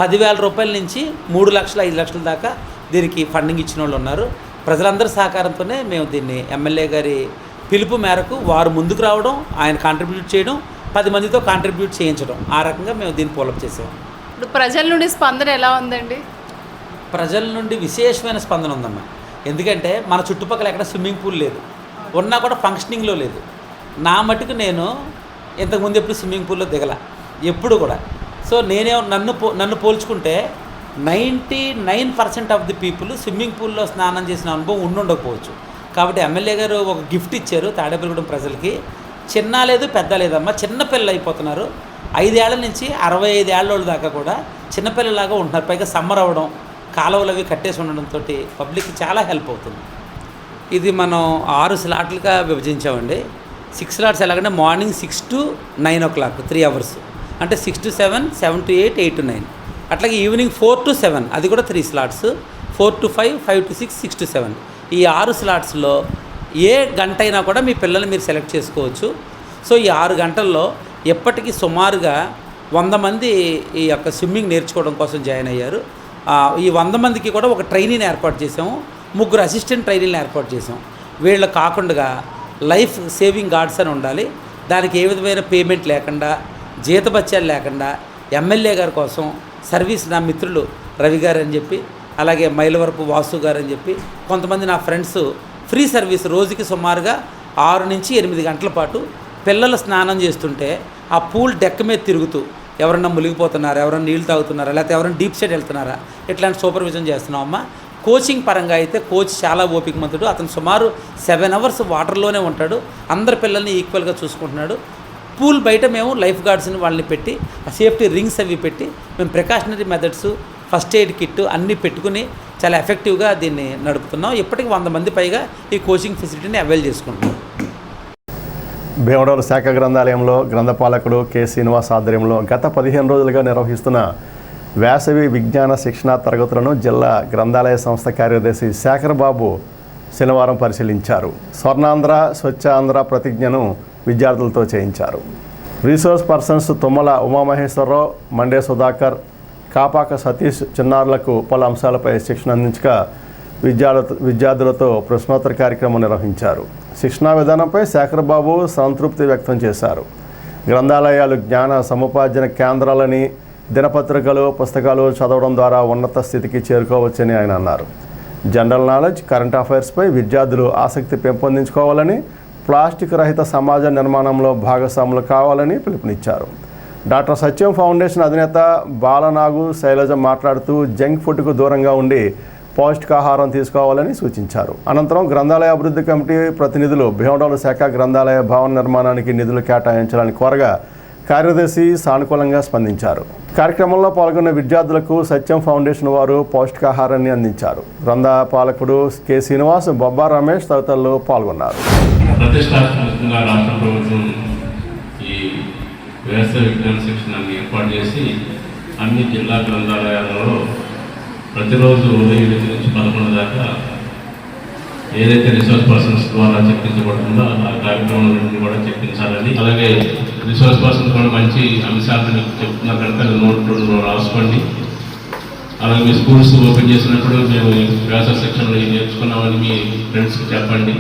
10,000 రూపాయల నుంచి 3 లక్షల 5 లక్షల దాకా దీనికి ఫండింగ్ ఇచ్చిన వాళ్ళు ఉన్నారు. ప్రజలందరి సహకారంతోనే మేము దీన్ని ఎమ్మెల్యే గారి పిలుపు మేరకు వారు ముందుకు రావడం, ఆయన కాంట్రిబ్యూట్ చేయడం, 10 మందితో కాంట్రిబ్యూట్ చేయించడం, ఆ రకంగా మేము దీన్ని పూలప్ చేసాము. ఇప్పుడు ప్రజల నుండి స్పందన ఎలా ఉందండి? ప్రజల నుండి విశేషమైన స్పందన ఉందమ్మా. ఎందుకంటే మన చుట్టుపక్కల ఎక్కడ స్విమ్మింగ్ పూల్ లేదు, ఉన్నా కూడా ఫంక్షనింగ్లో లేదు. నా మటుకు నేను ఇంతకుముందు ఎప్పుడు స్విమ్మింగ్ పూల్లో దిగల ఎప్పుడు కూడా. సో నన్ను పోల్చుకుంటే 99% ఆఫ్ ది పీపుల్ స్విమ్మింగ్ పూల్లో స్నానం చేసిన అనుభవం ఉండకపోవచ్చు. కాబట్టి ఎమ్మెల్యే గారు ఒక గిఫ్ట్ ఇచ్చారు తాడేపల్లిగూడెం ప్రజలకి. చిన్న లేదు పెద్ద లేదమ్మా, చిన్నపిల్లలు అయిపోతున్నారు. 5 ఏళ్ల నుంచి 65 ఏళ్ళ దాకా కూడా చిన్నపిల్లలాగా ఉంటున్నారు. పైగా సమ్మర్ అవ్వడం, కాలువలు అవి కట్టేసి ఉండడంతో పబ్లిక్కి చాలా హెల్ప్ అవుతుంది. ఇది మనం 6 స్లాట్లుగా విభజించామండి. 6 స్లాట్స్ ఎలాగంటే మార్నింగ్ 6 to 9 o'clock 3 hours, అంటే 6 to 7, 7 to 8, 8 to 9. అట్లాగే ఈవినింగ్ 4 to 7 అది కూడా 3 slots, 4 to 5, 5 to 6, 6 to 7. ఈ 6 స్లాట్స్లో ఏ గంట అయినా కూడా మీ పిల్లల్ని మీరు సెలెక్ట్ చేసుకోవచ్చు. సో ఈ 6 గంటల్లో ఎప్పటికీ సుమారుగా 100 మంది ఈ యొక్క స్విమ్మింగ్ నేర్చుకోవడం కోసం జాయిన్ అయ్యారు. ఈ 100 మందికి కూడా ఒక ట్రైనీని ఏర్పాటు చేసాము, 3 అసిస్టెంట్ ట్రైనీలను ఏర్పాటు చేసాం. వీళ్ళు కాకుండా లైఫ్ సేవింగ్ గార్డ్స్ అని ఉండాలి. దానికి ఏ విధమైన పేమెంట్ లేకుండా, జీతభత్యాలు లేకుండా ఎమ్మెల్యే గారి కోసం సర్వీస్ నా మిత్రులు రవి గారు అని చెప్పి, అలాగే మైలవరపు వాసు గారు అని చెప్పి, కొంతమంది నా ఫ్రెండ్స్ ఫ్రీ సర్వీస్ రోజుకి సుమారుగా 6 నుంచి 8 గంటల పాటు పిల్లలు స్నానం చేస్తుంటే ఆ పూల్ డెక్ మీద తిరుగుతూ ఎవరన్నా మునిగిపోతున్నారా, ఎవరైనా నీళ్ళు తాగుతున్నారా, లేకపోతే ఎవరైనా డీప్ సైడ్ వెళ్తున్నారా, ఇట్లాంటి సూపర్విజన్ చేస్తున్నామమ్మా. కోచింగ్ పరంగా అయితే కోచ్ చాలా ఓపికమంతుడు. అతను సుమారు 7 hours వాటర్లోనే ఉంటాడు. అందరి పిల్లల్ని ఈక్వల్గా చూసుకుంటున్నాడు. పూల్ బయట మేము లైఫ్ గార్డ్స్ని వాళ్ళని పెట్టి సేఫ్టీ రింగ్స్ అవి పెట్టి మేము precautionary methods, first aid kit అన్నీ పెట్టుకుని చాలా ఎఫెక్టివ్గా దీన్ని నడుపుతున్నాం. ఇప్పటికి 100 మంది పైగా ఈ కోచింగ్ ఫెసిలిటీని అవైల్ చేసుకుంటున్నాం. భీమడోలు శాఖ గ్రంథాలయంలో గ్రంథపాలకుడు కె శ్రీనివాస్ ఆధ్వర్యంలో గత 15 రోజులుగా నిర్వహిస్తున్న వేసవి విజ్ఞాన శిక్షణ తరగతులను జిల్లా గ్రంథాలయ సంస్థ కార్యదర్శి శేఖర్ బాబు శనివారం పరిశీలించారు. స్వర్ణాంధ్ర స్వచ్ఛాంధ్ర ప్రతిజ్ఞను విద్యార్థులతో చేయించారు. రీసోర్స్ పర్సన్స్ తుమ్మల ఉమామహేశ్వరరావు, మండే సుధాకర్, కాపాక సతీష్ చిన్నారులకు పలు అంశాలపై శిక్షణ అందించగా విద్యార్థులతో ప్రశ్నోత్తర కార్యక్రమం నిర్వహించారు. శిక్షణా విధానంపై శేఖర్ బాబు సంతృప్తి వ్యక్తం చేశారు. గ్రంథాలయాలు జ్ఞాన సముపార్జన కేంద్రాలని, దినపత్రికలు, పుస్తకాలు చదవడం ద్వారా ఉన్నత స్థితికి చేరుకోవచ్చని ఆయన అన్నారు. జనరల్ నాలెడ్జ్, కరెంట్ అఫైర్స్పై విద్యార్థులు ఆసక్తి పెంపొందించుకోవాలని, ప్లాస్టిక్ రహిత సమాజ నిర్మాణంలో భాగస్వాములు కావాలని పిలుపునిచ్చారు. డాక్టర్ సత్యం ఫౌండేషన్ అధినేత బాలనాగు శైలజ మాట్లాడుతూ జంక్ ఫుడ్కు దూరంగా ఉండి పౌష్టికాహారం తీసుకోవాలని సూచించారు. అనంతరం గ్రంథాలయ అభివృద్ధి కమిటీ ప్రతినిధులు భీమడోలు శాఖ గ్రంథాలయ భవన నిర్మాణానికి నిధులు కేటాయించాలని కోరగా కార్యదర్శి సానుకూలంగా స్పందించారు. కార్యక్రమంలో పాల్గొన్న విద్యార్థులకు సత్యం ఫౌండేషన్ వారు పౌష్టికాహారాన్ని అందించారు. గ్రంథపాలకుడు కె శ్రీనివాస్, బొబ్బా రమేష్ తదితరులు పాల్గొన్నారు. ప్రతిష్టాత్మకంగా రాష్ట్ర ప్రభుత్వం ఈ వేసవి విజ్ఞాన శిక్షణని ఏర్పాటు చేసి అన్ని జిల్లా గ్రంథాలయాలలో ప్రతిరోజు ఉదయం 8 నుంచి 11 దాకా ఏదైతే రిసోర్స్ పర్సన్స్ ద్వారా చెప్పించబడుతుందో ఆ కార్యక్రమాలన్నీ కూడా చెప్పించాలని, అలాగే రిసోర్స్ పర్సన్స్ కూడా మంచి అంశాలను చెప్తున్నారు కనుక నోట్లో రాసుకోండి. అలాగే మీ స్కూల్స్ ఓపెన్ చేసినప్పుడు మేము వేసవి శిక్షణలో నేర్చుకున్నామని మీ ఫ్రెండ్స్కి చెప్పండి.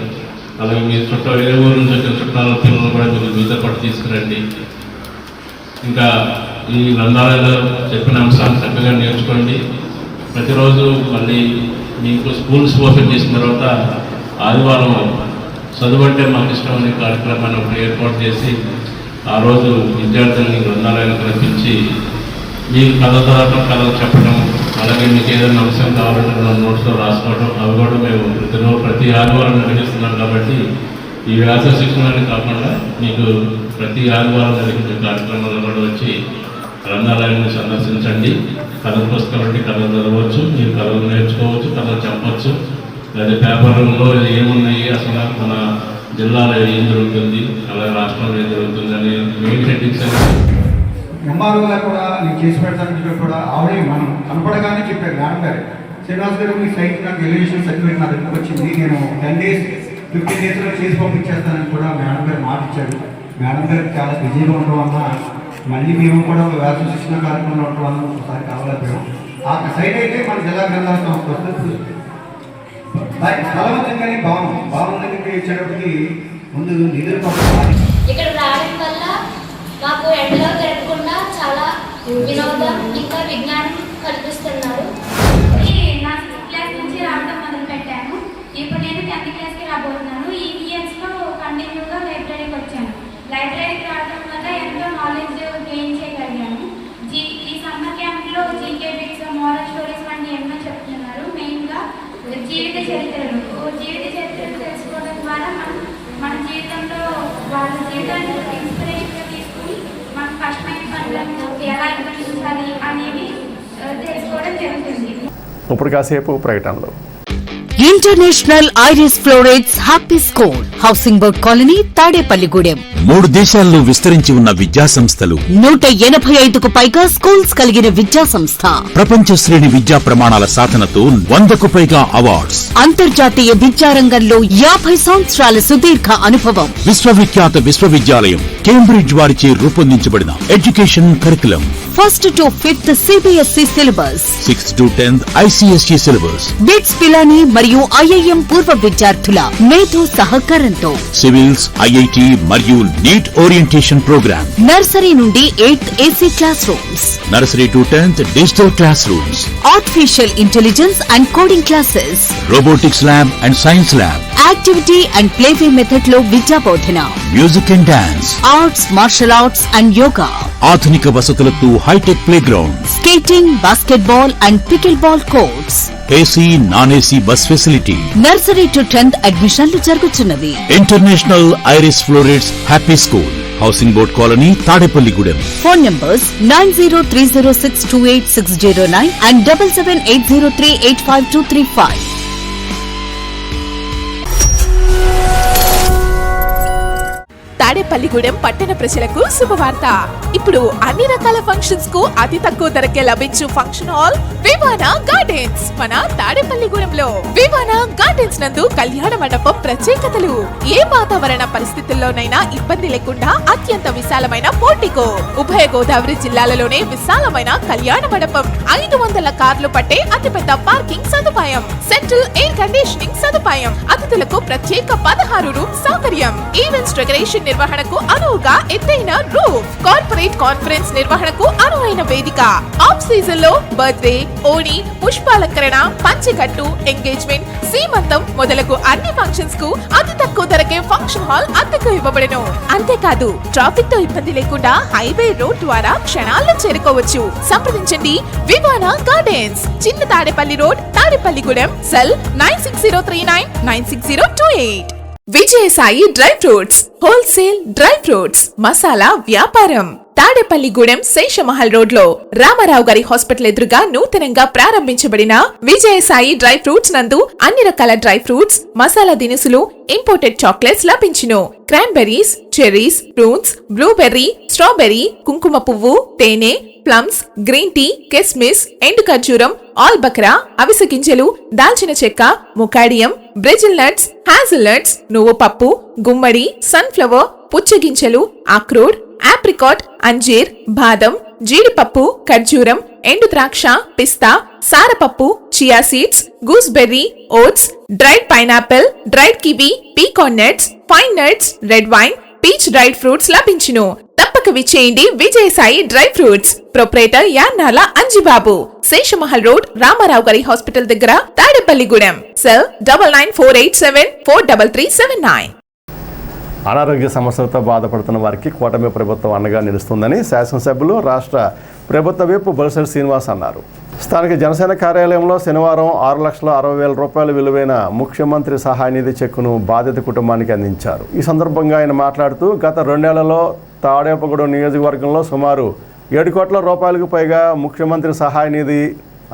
అలాగే మీ చుట్టూ వేరే ఊరు నుంచి వచ్చిన చుట్టాల పిల్లలు కూడా మీరు మీతో పాటు తీసుకురండి. ఇంకా ఈ గ్రంథాలయాల్లో చెప్పిన అంశాలు చక్కగా నేర్చుకోండి. ప్రతిరోజు మళ్ళీ మీకు స్కూల్స్ ఓపెన్ చేసిన తర్వాత ఆదివారం చదువు అంటే మాకు ఇష్టం అనే కార్యక్రమాన్ని ఒకటి ఏర్పాటు చేసి ఆ రోజు విద్యార్థుల్ని గ్రంథాలయాలకు రప్పించి మీకు కథలు చెప్పడం, అలాగే మీకు ఏదైనా అంశం కావాలంటే నోట్స్లో రాసుకోవడం, అవి కూడా మేము ప్రతి ఆదివారం నిర్వహిస్తున్నాం. కాబట్టి ఈ వ్యాస శిక్షణని కాకుండా మీకు ప్రతి ఆదివారం జరిగే కార్యక్రమాల్లో కూడా వచ్చి గ్రంథాలయాన్ని సందర్శించండి. కథల పుస్తకాలు అంటే కథలు చదవచ్చు, మీరు కథలు నేర్చుకోవచ్చు, కథలు చెప్పచ్చు. లేదా పేపర్లో ఏమున్నాయి, అసలు మన జిల్లాలో ఏం జరుగుతుంది, అలాగే రాష్ట్రంలో ఏం జరుగుతుంది అనే మెయిన్ హెడ్డింగ్స్ అనేది ఎంఆర్ఓ గారు కూడా నేను చేసి పెడతానని చెప్పి కూడా ఆవిడే మనం కనపడగానే చెప్పారు మేడం గారు, శ్రీనివాస్ గారు మీ సైట్ నాకు ఎలివేషన్ సర్టిఫికేట్ నా దగ్గరకు వచ్చింది, నేను 10 days 15 daysలో చేసి పంపించేస్తానని కూడా మేడం గారు మాట ఇచ్చారు. మేడం గారికి చాలా బిజీగా ఉండడం వల్ల మళ్ళీ మేము కూడా వ్యాస శిక్షణ కార్యక్రమంలో ఉండడం వల్ల ఒకసారి కావాలనుకున్నాం. ఆ సైట్ అయితే మన జిల్లా గ్రంథాల సంస్థ వస్తుంది. బలవంతంగానే భావన దగ్గరికి వచ్చేటప్పటికి ముందు నిధులు ఇక్కడ రావడం వల్ల మాకు ఎండలో గడపకుండా చాలా వినోదం ఇంకా విజ్ఞానం కల్పిస్తున్నారు. నా 6th క్లాస్ నుంచి రావడం మొదలు పెట్టాను. ఇప్పుడు నేను 10th క్లాస్కి రాబోతున్నాను. ఈ ఇయర్స్లో కంటిన్యూగా లైబ్రరీకి వచ్చాను. లైబ్రరీకి రావడం వల్ల ఎంతో నాలెడ్జ్ గెయిన్ చేయగలిగాను. ఈ సమ్మర్ క్యాంప్లో జీకే బిట్స్, మోరల్ స్టోరీస్ వంటి ఎన్నో చెప్తున్నారు. మెయిన్గా జీవిత చరిత్రలు తెలుసుకోవడం ద్వారా మన జీవితంలో వాళ్ళ జీవితాన్ని ఇన్స్పిరేషన్గా తీసుకుని మన కష్టమైన పనులను ఎలా నిర్వహించాలి అనేవి తెలుసుకోవడం జరుగుతుంది. ఇప్పుడు కాసేపు ప్రకటనలు. International iris florets happy school, housing board colony, Tadepalligudem. 3 దేశాల్లో విస్తరించి ఉన్న విద్యా సంస్థలు, 185కు పైగా స్కూల్స్ కలిగిన విద్యా సంస్థ, ప్రపంచ శ్రేణి విద్యా ప్రమాణాల సాధనతో 100కు పైగా అవార్డ్స్, అంతర్జాతీయ విద్యారంగంలో 50 సంవత్సరాల సుదీర్ఘ అనుభవం. విశ్వవిఖ్యాత విశ్వవిద్యాలయం కేంబ్రిడ్జ్ వారిచే రూపొందించబడిన education curriculum, 1st to 5th CBSE syllabus, 6th to 10th ICSE syllabus, BITS Pilani మరియు IIM పూర్వ విద్యార్థుల మేధో సహకారంతో సివిల్స్, IIT మరియు నీట్ ఓరియంటేషన్ ప్రోగ్రామ్, నర్సరీ నుండి 8th AC class rooms, nursery to 10th digital class rooms, artificial intelligence and coding classes, robotics lab and science lab, activity and playway method లో విద్యా బోధన, music and dance, arts, martial arts and yoga, ఆధునిక వసతులతో hitech play ground, skating, basketball and pickle ball courts, AC, non-AC bus facility. Nursery to 10th అడ్మిషన్లు జరుగుతున్నవి. International iris florets happy school, housing board colony, Tadepalligudem. Phone numbers 9030662809 and 7780385235. Tadepalligudem పట్టణ ప్రజలకు శుభవార్త. ఇప్పుడు అన్ని రకాల ఫంక్షన్స్ కు అతి తక్కువ ధరకే లభించు ఫంక్షన్ హాల్ వివానా గార్డెన్స్ మన తాడేపల్లిగూడెంలో. వివానా గార్డెన్స్ నందు కళ్యాణ మండపం ప్రత్యేకతలు. ఏ వాతావరణ పరిస్థితుల్లోనైనా ఇబ్బంది లేకుండా అత్యంత విశాలమైన పోర్టికో, ఉభయ గోదావరి జిల్లాలలోనే విశాలమైన కళ్యాణ మండపం, 500 కార్లు పట్టే అతిపెద్ద పార్కింగ్ సదుపాయం, సెంట్రల్ ఎయిర్ కండిషనింగ్ సదుపాయం, అతిథులకు ప్రత్యేక 16 రూమ్ సౌకర్యం, ఈవెంట్స్ డెకరేషన్ నిర్వహణకు అనువుగా ఎత్తైన రూఫ్, కార్పొరేట్ కాన్ఫరెన్స్ నిర్వహణకు అనువైన వేదిక, ఆఫ్ సీజన్ లో బర్త్డే, ఓణి, పుష్పాలంకరణ, పంచకట్టు, ఎంగేజ్మెంట్, సీమంతం మొదలగు అన్ని ఫంక్షన్స్ కు అతి తక్కువ ధరకే ఫంక్షన్ హాల్ అద్దెకు ఇవ్వబడను. అంతేకాదు ట్రాఫిక్ తో ఇబ్బంది లేకుండా హైవే రోడ్ ద్వారా క్షణాల్లో చేరుకోవచ్చు. సంప్రదించండి వివానా గార్డెన్స్, చిన్న Tadepalli road, Tadepalligudem. Cell 9603996028. Vijayasai dry fruits wholesale dry fruits masala వ్యాపారం. తాడేపల్లిగూడెం శేషమహల్ రోడ్ లో రామారావు గారి హాస్పిటల్ ఎదురుగా నూతనంగా ప్రారంభించబడిన విజయసాయి డ్రై ఫ్రూట్స్ నందు అన్ని రకాల డ్రై ఫ్రూట్స్, మసాలా దినుసులు, ఇంపోర్టెడ్ చాక్లెట్స్ లభించును. Cranberries, cherries, prunes, blueberry, strawberry, కుంకుమ పువ్వు, తేనె, ప్లమ్స్, గ్రీన్ టీ, కిస్మిస్, ఎండు ఖర్జూరం, ఆల్ బక్రా, అవిసె గింజలు, దాల్చిన చెక్క, ముకాడియం, బ్రెజిల్ నట్స్, హ్యాజిల్ నట్స్, నువ్వు పప్పు, గుమ్మడి, సన్ఫ్లవర్, పుచ్చగింజలు, అక్రోడ్, ఆప్రికాట్, అంజీర్, బాదం, జీడిపప్పు, ఖర్జూరం, ఎండు ద్రాక్ష, పిస్తా, సారపప్పు, chia seeds, gooseberry, oats, dried pineapple, dried kiwi, pecan nuts, fine nuts, red wine, peach dried fruits లభించును. తప్పక విచ్చేయండి Vijayasai dry fruits. Proprietor Yannala Anjibabu, Seshamahal road, Ramarao గారి హాస్పిటల్ దగ్గర, తాడేపల్లిగూడెం. సెల్ 9948743379. అనారోగ్య సమస్యలతో బాధపడుతున్న వారికి కూటమి ప్రభుత్వం అండగా నిలుస్తుందని శాసనసభ్యులు రాష్ట్ర ప్రభుత్వ విప్ బొలిశెట్టి శ్రీనివాస్ అన్నారు. స్థానిక జనసేన కార్యాలయంలో శనివారం 6,60,000 రూపాయల విలువైన ముఖ్యమంత్రి సహాయ నిధి చెక్కును బాధిత కుటుంబానికి అందించారు. ఈ సందర్భంగా ఆయన మాట్లాడుతూ గత 2 ఏళ్లలో తాడేపగూడెం నియోజకవర్గంలో సుమారు 7 కోట్ల రూపాయలకు పైగా ముఖ్యమంత్రి సహాయ నిధి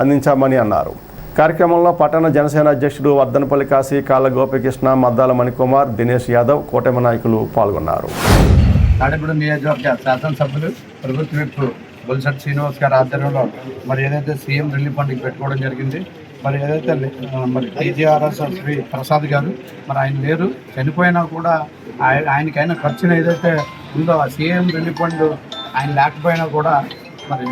అందించామని అన్నారు. కార్యక్రమంలో పట్టణ జనసేన అధ్యక్షుడు వర్ధనపల్లి కాశీ, కాళ్ళ గోపికృష్ణ, మద్దాల మణికుమార్, దినేష్ యాదవ్, కూటమి నాయకులు పాల్గొన్నారు. తాడేపూడి నియోజకవర్గ శాసనసభ్యులు ప్రభుత్వ విప్ బొలిశెట్టి శ్రీనివాస్ గారి ఆధ్వర్యంలో మరి ఏదైతే సీఎం రిలీఫ్ ఫండ్కి పెట్టుకోవడం జరిగింది. మరి ఏదైతే మరి టీజీఆర్ఎస్ శ్రీ ప్రసాద్ గారు మరి ఆయన లేరు, చనిపోయినా కూడా ఆయనకైనా ఖర్చును ఏదైతే ఉందో ఆ సీఎం రిలీఫ్ ఫండ్ ఆయన లేకపోయినా కూడా మరి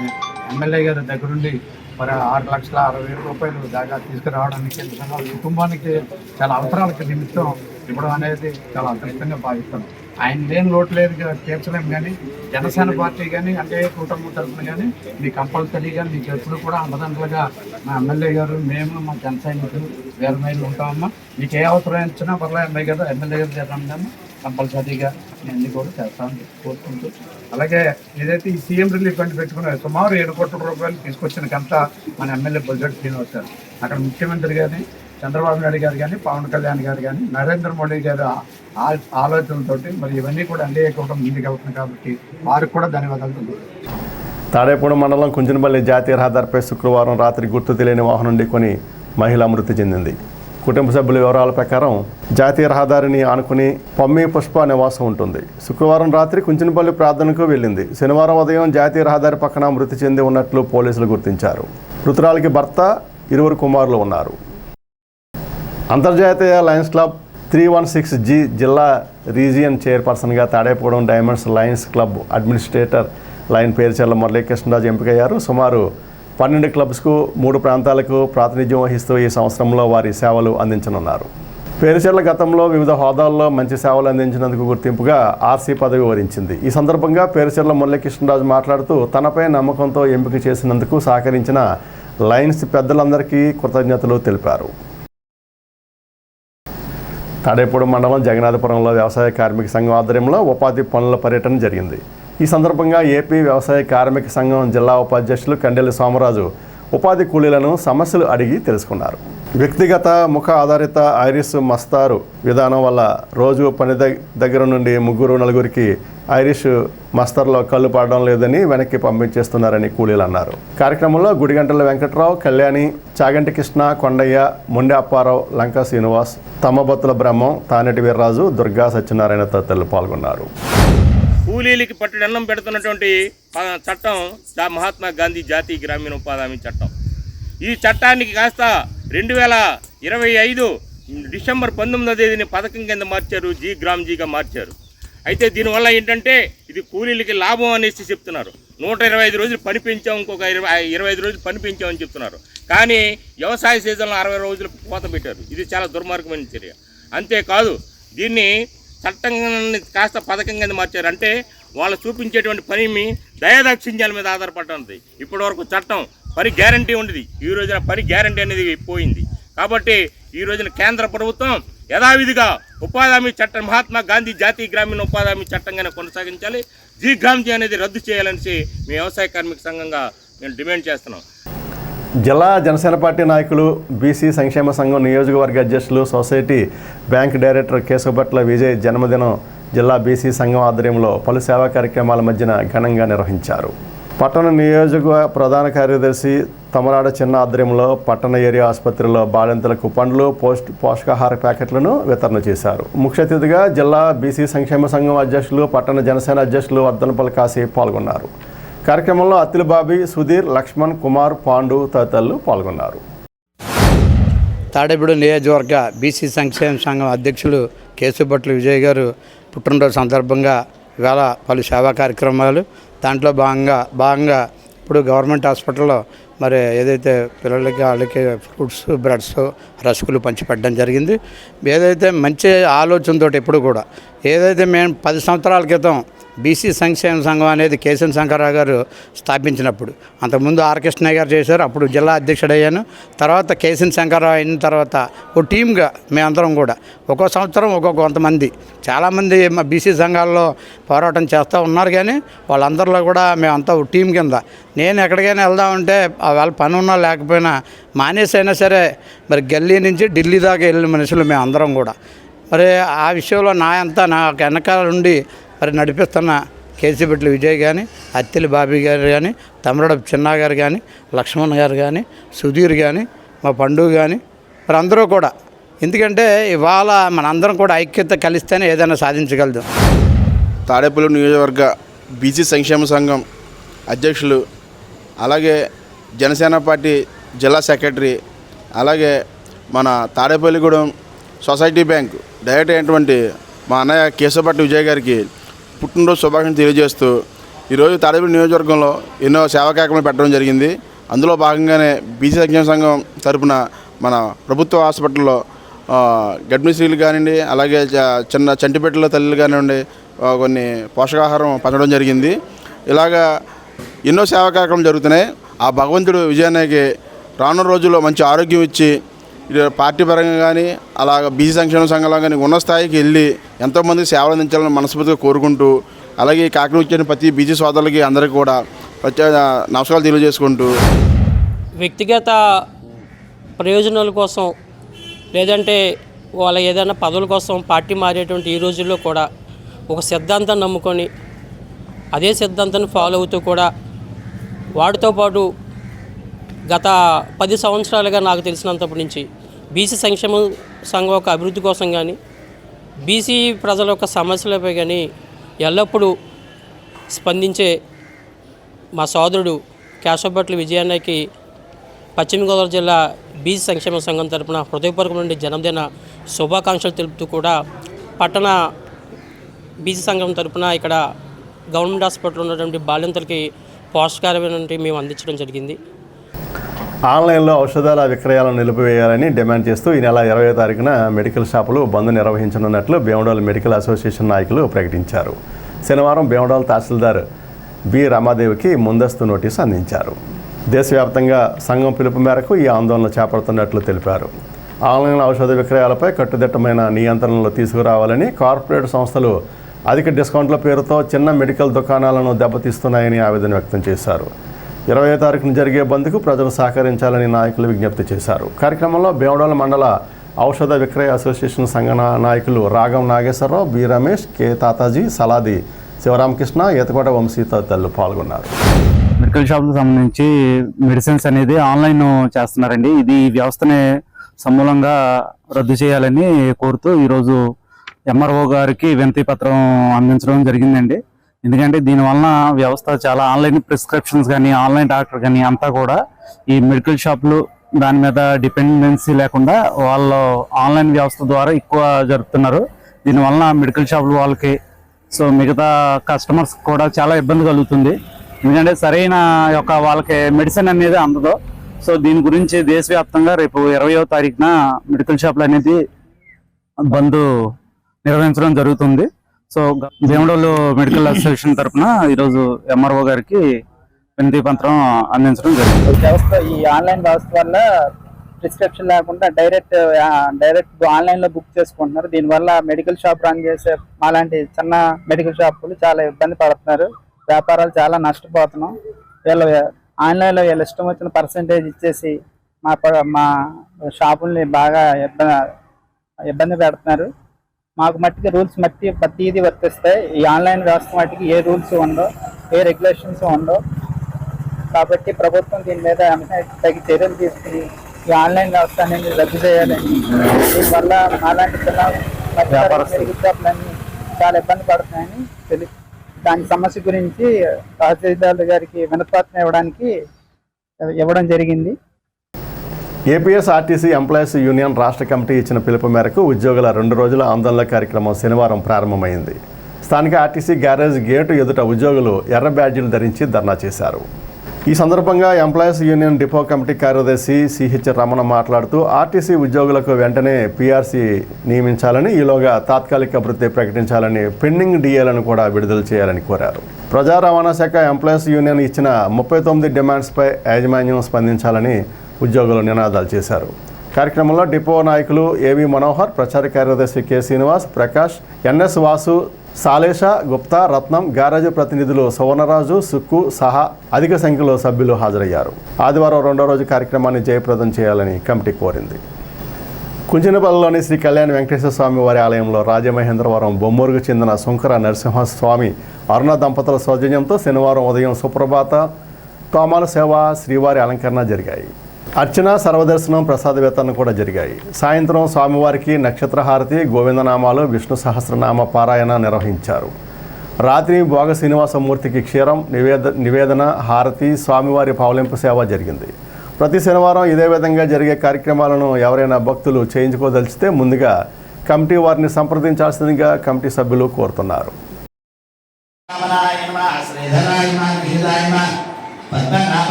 ఎమ్మెల్యే గారి దగ్గరుండి మరి 6,60,000 రూపాయలు దాకా తీసుకురావడానికి ఎందుకంటే కుటుంబానికి చాలా అవసరాలకి నిమిత్తం ఇవ్వడం అనేది చాలా అదృష్టంగా భావిస్తాం. ఆయన లేని లోటు లేదు తీర్చలేము, కానీ జనసేన పార్టీ కానీ అంటే కుటుంబం తరఫున కానీ మీకు కంపల్సరీగా మీకు ఎప్పుడు కూడా అండదండలుగా మా ఎమ్మెల్యే గారు, మేము మా జన సైనికులు వేరే మైలు ఉంటామమ్మా. మీకు ఏ అవసరం ఇచ్చినా పర్లేదు ఎమ్మెల్యే గారు చేద్దాం, కంపల్సరీగా అన్నీ కూడా చేస్తామని కోరుకుంటూ, అలాగే ఏదైతే ఈ సీఎం రిలీఫ్ ఫండ్ పెట్టుకున్న సుమారు 7 కోట్ల రూపాయలు తీసుకొచ్చిన కంట మన ఎమ్మెల్యే బొలిశెట్టి శ్రీనివాస్ గారు. అక్కడ ముఖ్యమంత్రి కానీ చంద్రబాబు నాయుడు గారు కానీ పవన్ కళ్యాణ్ గారు కానీ నరేంద్ర మోడీ గారు ఆలోచనలతో మరి ఇవన్నీ కూడా ఎన్డీఏ కూటమి ముందుకు వెళ్తున్నాయి కాబట్టి వారికి కూడా ధన్యవాదాలు తెలుపుతున్నాను. తాడేపూడి మండలం కుంజనపల్లి జాతీయ రహదారిపై శుక్రవారం రాత్రి గుర్తు తెలియని వాహనం ఢీకొని మహిళ మృతి చెందింది. కుటుంబ సభ్యుల వివరాల ప్రకారం జాతీయ రహదారిని ఆనుకుని పమ్మి పుష్ప నివాసం ఉంటుంది. శుక్రవారం రాత్రి కుంజనపల్లి ప్రార్థనకు వెళ్ళింది. శనివారం ఉదయం జాతీయ రహదారి పక్కన మృతి చెంది ఉన్నట్లు పోలీసులు గుర్తించారు. మృతురాలికి భర్త, 2 కుమారులు ఉన్నారు. అంతర్జాతీయ లయన్స్ క్లబ్ 316G జిల్లా రీజియన్ చైర్పర్సన్గా Tadepudem diamonds lions club administrator lion Perucherla Muralikrishnaraju ఎంపికయ్యారు. సుమారు 12 క్లబ్స్కు 3 ప్రాంతాలకు ప్రాతినిధ్యం వహిస్తూ ఈ సంవత్సరంలో వారి సేవలు అందించనున్నారు. పేరుచెర్ల గతంలో వివిధ హోదాల్లో మంచి సేవలు అందించినందుకు గుర్తింపుగా ఆర్సీ పదవి వరించింది. ఈ సందర్భంగా పేరుచెర్ల మురళీకృష్ణరాజు మాట్లాడుతూ తనపై నమ్మకంతో ఎంపిక చేసినందుకు సహకరించిన లయన్స్ పెద్దలందరికీ కృతజ్ఞతలు తెలిపారు. తాడేపూడి మండలం జగన్నాథపురంలో వ్యవసాయ కార్మిక సంఘం ఆధ్వర్యంలో ఉపాధి పనుల పర్యటన జరిగింది. ఈ సందర్భంగా ఏపీ వ్యవసాయ కార్మిక సంఘం జిల్లా ఉపాధ్యక్షులు కండెల్లి సోమరాజు ఉపాధి కూలీలను సమస్యలు అడిగి తెలుసుకున్నారు. వ్యక్తిగత ముఖ ఆధారిత ఐరిష్ మస్తారు విధానం వల్ల రోజు పని దగ్గర నుండి 3-4 ఐరిష్ మస్తర్లో కళ్ళు పడడం లేదని వెనక్కి పంపించేస్తున్నారని కూలీలు అన్నారు. కార్యక్రమంలో గుడిగంటల వెంకట్రావు, కళ్యాణి, చాగంటి కృష్ణ, కొండయ్య, మొండె అప్పారావు, లంకా శ్రీనివాస్, తమ్మబత్తుల బ్రహ్మం, తానేటి వీర్రాజు, దుర్గా సత్యనారాయణ తదితరులు పాల్గొన్నారు. కూలీలకి పట్టడన్నం పెడుతున్నటువంటి చట్టం మహాత్మా గాంధీ జాతీయ గ్రామీణ ఉపాధి హామీ చట్టం. ఈ చట్టానికి కాస్త 2025 డిసెంబర్ 19వ తేదీని పథకం కింద మార్చారు, జీగా మార్చారు. అయితే దీనివల్ల ఏంటంటే ఇది కూలీలకి లాభం అనేసి చెప్తున్నారు. 125 రోజులు పని పెంచాం, ఇంకొక 25 రోజులు పని పెంచామని చెప్తున్నారు. కానీ వ్యవసాయ సీజన్లో 60 రోజులు కోత పెట్టారు. ఇది చాలా దుర్మార్గమైన చర్య. అంతేకాదు దీన్ని చట్టాన్ని కాస్త పథకం కింద మార్చారు. అంటే వాళ్ళు చూపించేటువంటి పని దయాదాక్షిణ్యాల మీద ఆధారపడి ఉంది. ఇప్పటివరకు చట్టం పని గ్యారంటీ ఉండేది, ఈ రోజున పని గ్యారంటీ అనేది పోయింది. కాబట్టి ఈ రోజున కేంద్ర ప్రభుత్వం యథావిధిగా ఉపాధి హామీ చట్టం మహాత్మా గాంధీ జాతీయ గ్రామీణ ఉపాధి హామీ చట్టంగానే కొనసాగించాలి. జీగ్రామ్జీ అనేది రద్దు చేయాలనేసి మీ వ్యవసాయ కార్మిక సంఘంగా మేము డిమాండ్ చేస్తున్నాం. జిల్లా జనసేన పార్టీ నాయకులు, బీసీ సంక్షేమ సంఘం నియోజకవర్గ అధ్యక్షులు, సొసైటీ బ్యాంక్ డైరెక్టర్ కేశవభట్ల విజయ్ జన్మదినం జిల్లా బీసీ సంఘం ఆధ్వర్యంలో పలు సేవా కార్యక్రమాల మధ్యన ఘనంగా నిర్వహించారు. పట్టణ నియోజక ప్రధాన కార్యదర్శి తమరాడ చిన్న ఆధ్వర్యంలో పట్టణ ఏరియా ఆసుపత్రిలో బాలింతలకు పండ్లు, పోషకాహార ప్యాకెట్లను వితరణ చేశారు. ముఖ్య అతిథిగా జిల్లా బీసీ సంక్షేమ సంఘం అధ్యక్షులు, పట్టణ జనసేన అధ్యక్షులు వర్ధనపల్లి కాశీ పాల్గొన్నారు. కార్యక్రమంలో అత్తిలి బాబీ, సుధీర్, లక్ష్మణ్, కుమార్, పాండు తదితరులు పాల్గొన్నారు. తాడేపూడి నియోజకవర్గ బీసీ సంక్షేమ సంఘం అధ్యక్షులు కేశవభట్ల విజయ్ గారు పుట్టినరోజు సందర్భంగా ఇవాళ పలు సేవా కార్యక్రమాలు, దాంట్లో భాగంగా ఇప్పుడు గవర్నమెంట్ హాస్పిటల్లో మరి ఏదైతే పిల్లలకి వాళ్ళకి ఫ్రూట్స్, బ్రెడ్స్, రస్కులు పంచిపెట్టడం జరిగింది. ఏదైతే మంచి ఆలోచనతో ఎప్పుడు కూడా ఏదైతే మేము 10 సంవత్సరాల క్రితం బీసీ సంక్షేమ సంఘం అనేది కేశవ శంకర్రావు గారు స్థాపించినప్పుడు. అంతకుముందు ఆర్ కృష్ణయ్య గారు చేశారు, అప్పుడు జిల్లా అధ్యక్షుడయ్యాను. తర్వాత కేశవ శంకర్రావు అయిన తర్వాత ఒక టీమ్గా మేమందరం కూడా ఒక్కో సంవత్సరం కొంతమంది చాలామంది మా బీసీ సంఘాల్లో పోరాటం చేస్తూ ఉన్నారు. కానీ వాళ్ళందరిలో కూడా మేమంతా ఒక టీం కింద నేను ఎక్కడికైనా వెళ్దామంటే వాళ్ళ పని ఉన్నా లేకపోయినా మానేసైనా సరే మరి గల్లీ నుంచి ఢిల్లీ దాకా వెళ్ళిన మనుషులు మేము అందరం కూడా. మరి ఆ విషయంలో నా వెనకాల నుండి మరి నడిపిస్తున్న కేసీపట్ల విజయ్ కానీ, అత్తిలి బాబీ గారు కానీ, తమరడపు చిన్న గారు కానీ, లక్ష్మణ్ గారు కానీ, సుధీర్ కానీ, మా పండుగ కానీ మరి అందరూ కూడా. ఎందుకంటే ఇవాళ మనందరం కూడా ఐక్యత కలిస్తేనే ఏదైనా సాధించగలుగుతాం. తాడేపల్లి నియోజకవర్గ బీసీ సంక్షేమ సంఘం అధ్యక్షులు, అలాగే జనసేన పార్టీ జిల్లా సెక్రటరీ, అలాగే మన తాడేపల్లిగూడెం సొసైటీ బ్యాంక్ డైరెక్టర్ అయినటువంటి మా అన్నయ్య కేశవపట్ల విజయ్ గారికి పుట్టినరోజు శుభాకాంక్షలు తెలియజేస్తూ ఈరోజు తాడేపల్లి నియోజకవర్గంలో ఎన్నో సేవా కార్యక్రమాలు పెట్టడం జరిగింది. అందులో భాగంగానే బీసీ సంక్షేమ సంఘం తరపున మన ప్రభుత్వ హాస్పిటల్లో గర్భిణీ స్త్రీలు కానివ్వండి, అలాగే చిన్న చంటిపెట్టెల తల్లులు కానివ్వండి కొన్ని పోషకాహారం పంచడం జరిగింది. ఇలాగా ఎన్నో సేవా కార్యక్రమాలు జరుగుతున్నాయి. ఆ భగవంతుడు విజయానికి రానున్న రోజుల్లో మంచి ఆరోగ్యం ఇచ్చి పార్టీ పరంగా కానీ అలాగ బీసీ సంక్షేమ సంఘంలో కానీ ఉన్న స్థాయికి వెళ్ళి ఎంతోమందికి సేవలు అందించాలని మనస్ఫూర్తిగా కోరుకుంటూ, అలాగే ఈ కార్యక్రమం ఇచ్చిన ప్రతి బీసీ సోదరులకి అందరికీ కూడా ప్రత్యేక నమస్కారాలు తెలియజేసుకుంటూ, వ్యక్తిగత ప్రయోజనాల కోసం లేదంటే వాళ్ళ ఏదైనా పదవుల కోసం పార్టీ మారేటువంటి ఈ రోజుల్లో కూడా ఒక సిద్ధాంతాన్ని నమ్ముకొని అదే సిద్ధాంతాన్ని ఫాలో అవుతూ కూడా వాటితో పాటు గత 10 సంవత్సరాలుగా నాకు తెలిసినంతప్పటి నుంచి బీసీ సంక్షేమ సంఘం యొక్క అభివృద్ధి కోసం కానీ బీసీ ప్రజల యొక్క సమస్యలపై కానీ ఎల్లప్పుడూ స్పందించే మా సోదరుడు కేశవపట్ల విజయాన్నకి పశ్చిమ గోదావరి జిల్లా బీసీ సంక్షేమ సంఘం తరపున హృదయపూర్వక నుండి జన్మదిన శుభాకాంక్షలు తెలుపుతూ కూడా పట్టణ బీసీ సంఘం తరపున ఇక్కడ గవర్నమెంట్ హాస్పిటల్లో ఉన్నటువంటి బాలింతలకి పోషకాహారమైనటువంటి మేము అందించడం జరిగింది. ఆన్లైన్లో ఔషధాల విక్రయాలను నిలిపివేయాలని డిమాండ్ చేస్తూ ఈ నెల 20వ తారీఖున మెడికల్ షాపులు బంద్ నిర్వహించనున్నట్లు భీమడోల్ మెడికల్ అసోసియేషన్ నాయకులు ప్రకటించారు. శనివారం భీమడోల్ తహసీల్దార్ బి రమాదేవికి ముందస్తు నోటీసు అందించారు. దేశవ్యాప్తంగా సంఘం పిలుపు మేరకు ఈ ఆందోళన చేపడుతున్నట్లు తెలిపారు. ఆన్లైన్ ఔషధ విక్రయాలపై కట్టుదిట్టమైన నియంత్రణలు తీసుకురావాలని, కార్పొరేట్ సంస్థలు అధిక డిస్కౌంట్ల పేరుతో చిన్న మెడికల్ దుకాణాలను దెబ్బతీస్తున్నాయని ఆవేదన వ్యక్తం చేశారు. 20వ తారీఖున జరిగే బంద్కు ప్రజలు సహకరించాలని నాయకులు విజ్ఞప్తి చేశారు. కార్యక్రమంలో భీమడోల్ మండల ఔషధ విక్రయ అసోసియేషన్ సంఘ నాయకులు రాగం నాగేశ్వరరావు, బి రమేష్, కె తాతాజీ, సలాది శివరామకృష్ణ, ఈతకోట వంశీ తదితరులు పాల్గొన్నారు. మెడికల్ షాపులకు సంబంధించి మెడిసిన్స్ అనేది ఆన్లైన్ చేస్తున్నారండి. ఇది వ్యవస్థనే సమూలంగా రద్దు చేయాలని కోరుతూ ఈరోజు ఎంఆర్ఓ గారికి వినతి పత్రం అందించడం జరిగిందండి. ఎందుకంటే దీనివలన వ్యవస్థ చాలా ఆన్లైన్ ప్రిస్క్రిప్షన్స్ కానీ, ఆన్లైన్ డాక్టర్ కానీ అంతా కూడా ఈ మెడికల్ షాపులు దాని మీద డిపెండెన్సీ లేకుండా వాళ్ళు ఆన్లైన్ వ్యవస్థ ద్వారా ఎక్కువ జరుపుతున్నారు. దీనివలన మెడికల్ షాపులు వాళ్ళకి మిగతా కస్టమర్స్ కూడా చాలా ఇబ్బంది కలుగుతుంది. ఎందుకంటే సరైన వాళ్ళకి మెడిసిన్ అనేది అందదు. దీని గురించి దేశవ్యాప్తంగా రేపు 20వ తారీఖున మెడికల్ షాపులు అనేది బంద్ నిర్వహించడం జరుగుతుంది. భీమడోల్ మెడికల్ అసోసియేషన్ తరఫున ఈరోజు ఎంఆర్ఓ గారికి వినతి పత్రం అందించడం జరిగింది. వ్యవస్థ ఈ ఆన్లైన్ వ్యవస్థ వల్ల ప్రిస్క్రిప్షన్ లేకుండా డైరెక్ట్ ఆన్లైన్లో బుక్ చేసుకుంటున్నారు. దీనివల్ల మెడికల్ షాప్ రన్ చేసే మాలాంటి చిన్న మెడికల్ షాపులు చాలా ఇబ్బంది పడుతున్నారు. వ్యాపారాలు చాలా నష్టపోతున్నాం. వీళ్ళు ఆన్లైన్లో వీళ్ళు ఇష్టం వచ్చిన పర్సంటేజ్ ఇచ్చేసి మా షాపుల్ని బాగా ఇబ్బంది పెడుతున్నారు. మాకు మట్టికి రూల్స్ ప్రతిదీ వర్తిస్తాయి. ఈ ఆన్లైన్ వ్యవస్థ మట్టికి ఏ రూల్స్ ఉండవు, ఏ రెగ్యులేషన్స్ ఉండవు. కాబట్టి ప్రభుత్వం దీని మీద తగిన చర్యలు తీసుకుని ఈ ఆన్లైన్ వ్యవస్థ అనేది రద్దు చేయాలని, దీనివల్ల అలాంటి చిన్న షాపులన్నీ చాలా ఇబ్బంది పడుతున్నాయని దాని సమస్య గురించి తహసీల్దార్ గారికి వినతిపత్రం ఇవ్వడం జరిగింది. ఏపీఎస్ఆర్టీసీ ఎంప్లాయీస్ యూనియన్ రాష్ట్ర కమిటీ ఇచ్చిన పిలుపు మేరకు ఉద్యోగుల 2 రోజుల ఆందోళన కార్యక్రమం శనివారం ప్రారంభమైంది. స్థానిక ఆర్టీసీ గ్యారేజ్ గేటు ఎదుట ఉద్యోగులు ఎర్ర బ్యాడ్జీలు ధరించి ధర్నా చేశారు. ఈ సందర్భంగా ఎంప్లాయీస్ యూనియన్ డిపో కమిటీ కార్యదర్శి సిహెచ్ రమణ మాట్లాడుతూ ఆర్టీసీ ఉద్యోగులకు వెంటనే పీఆర్సీ నియమించాలని, ఈలోగా తాత్కాలిక భృతి ప్రకటించాలని, పెండింగ్ డిఏలను కూడా విడుదల చేయాలని కోరారు. ప్రజా రవాణా శాఖ ఎంప్లాయీస్ యూనియన్ ఇచ్చిన 39 డిమాండ్స్పై యాజమాన్యం స్పందించాలని ఉద్యోగులు నినాదాలు చేశారు. కార్యక్రమంలో డిపో నాయకులు ఏవి మనోహర్, ప్రచార కార్యదర్శి కె శ్రీనివాస్, ప్రకాష్, ఎన్ఎస్ వాసు, సాలేష, గుప్తా, రత్నం, గ్యారేజ్ ప్రతినిధులు సువర్ణరాజు, సుక్కు సహా అధిక సంఖ్యలో సభ్యులు హాజరయ్యారు. ఆదివారం 2వ రోజు కార్యక్రమాన్ని జయప్రదం చేయాలని కమిటీ కోరింది. కుంచినపల్లిలోని శ్రీ కళ్యాణ వెంకటేశ్వర స్వామి వారి ఆలయంలో రాజమహేంద్రవరం బొమ్మూరుకు చెందిన శుంకర నరసింహస్వామి అరుణ దంపతుల సౌజన్యంతో శనివారం ఉదయం సుప్రభాత తోమాల సేవ, శ్రీవారి అలంకరణ జరిగాయి. అర్చన, సర్వదర్శనం, ప్రసాద వితరణ కూడా జరిగాయి. సాయంత్రం స్వామివారికి నక్షత్రహారతి, గోవిందనామాలు, విష్ణు సహస్రనామ పారాయణ నిర్వహించారు. రాత్రి భోగ శ్రీనివాసమూర్తికి క్షీరం నివేదన, హారతి, స్వామివారి పవలింపు సేవ జరిగింది. ప్రతి శనివారం ఇదే విధంగా జరిగే కార్యక్రమాలను ఎవరైనా భక్తులు చేయించుకోదలిచితే ముందుగా కమిటీ వారిని సంప్రదించాల్సిందిగా కమిటీ సభ్యులు కోరుతున్నారు.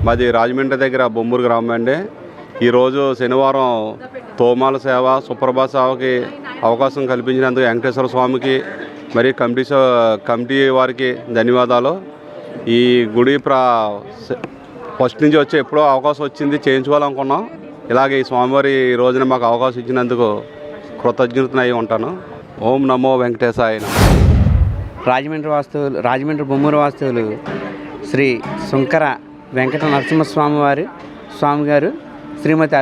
మాది రాజమండ్రి దగ్గర బొమ్మూరు గ్రామం అండి. ఈరోజు శనివారం తోమాల సేవ, సుప్రభాత సేవకి అవకాశం కల్పించినందుకు వెంకటేశ్వర స్వామికి మరి కమిటీ వారికి ధన్యవాదాలు. ఈ గుడి ఫస్ట్ నుంచి వచ్చి ఎప్పుడో అవకాశం వచ్చింది, చేయించుకోవాలనుకున్నాం. ఇలాగే ఈ స్వామివారి ఈ రోజున మాకు అవకాశం ఇచ్చినందుకు కృతజ్ఞతనై ఉంటాను. ఓం నమో వెంకటేశాయ. రాజమండ్రి బొమ్మూరు వాస్తువులు శ్రీ శుంకర వెంకట నరసింహస్వామి స్వామి గారు శ్రీమతి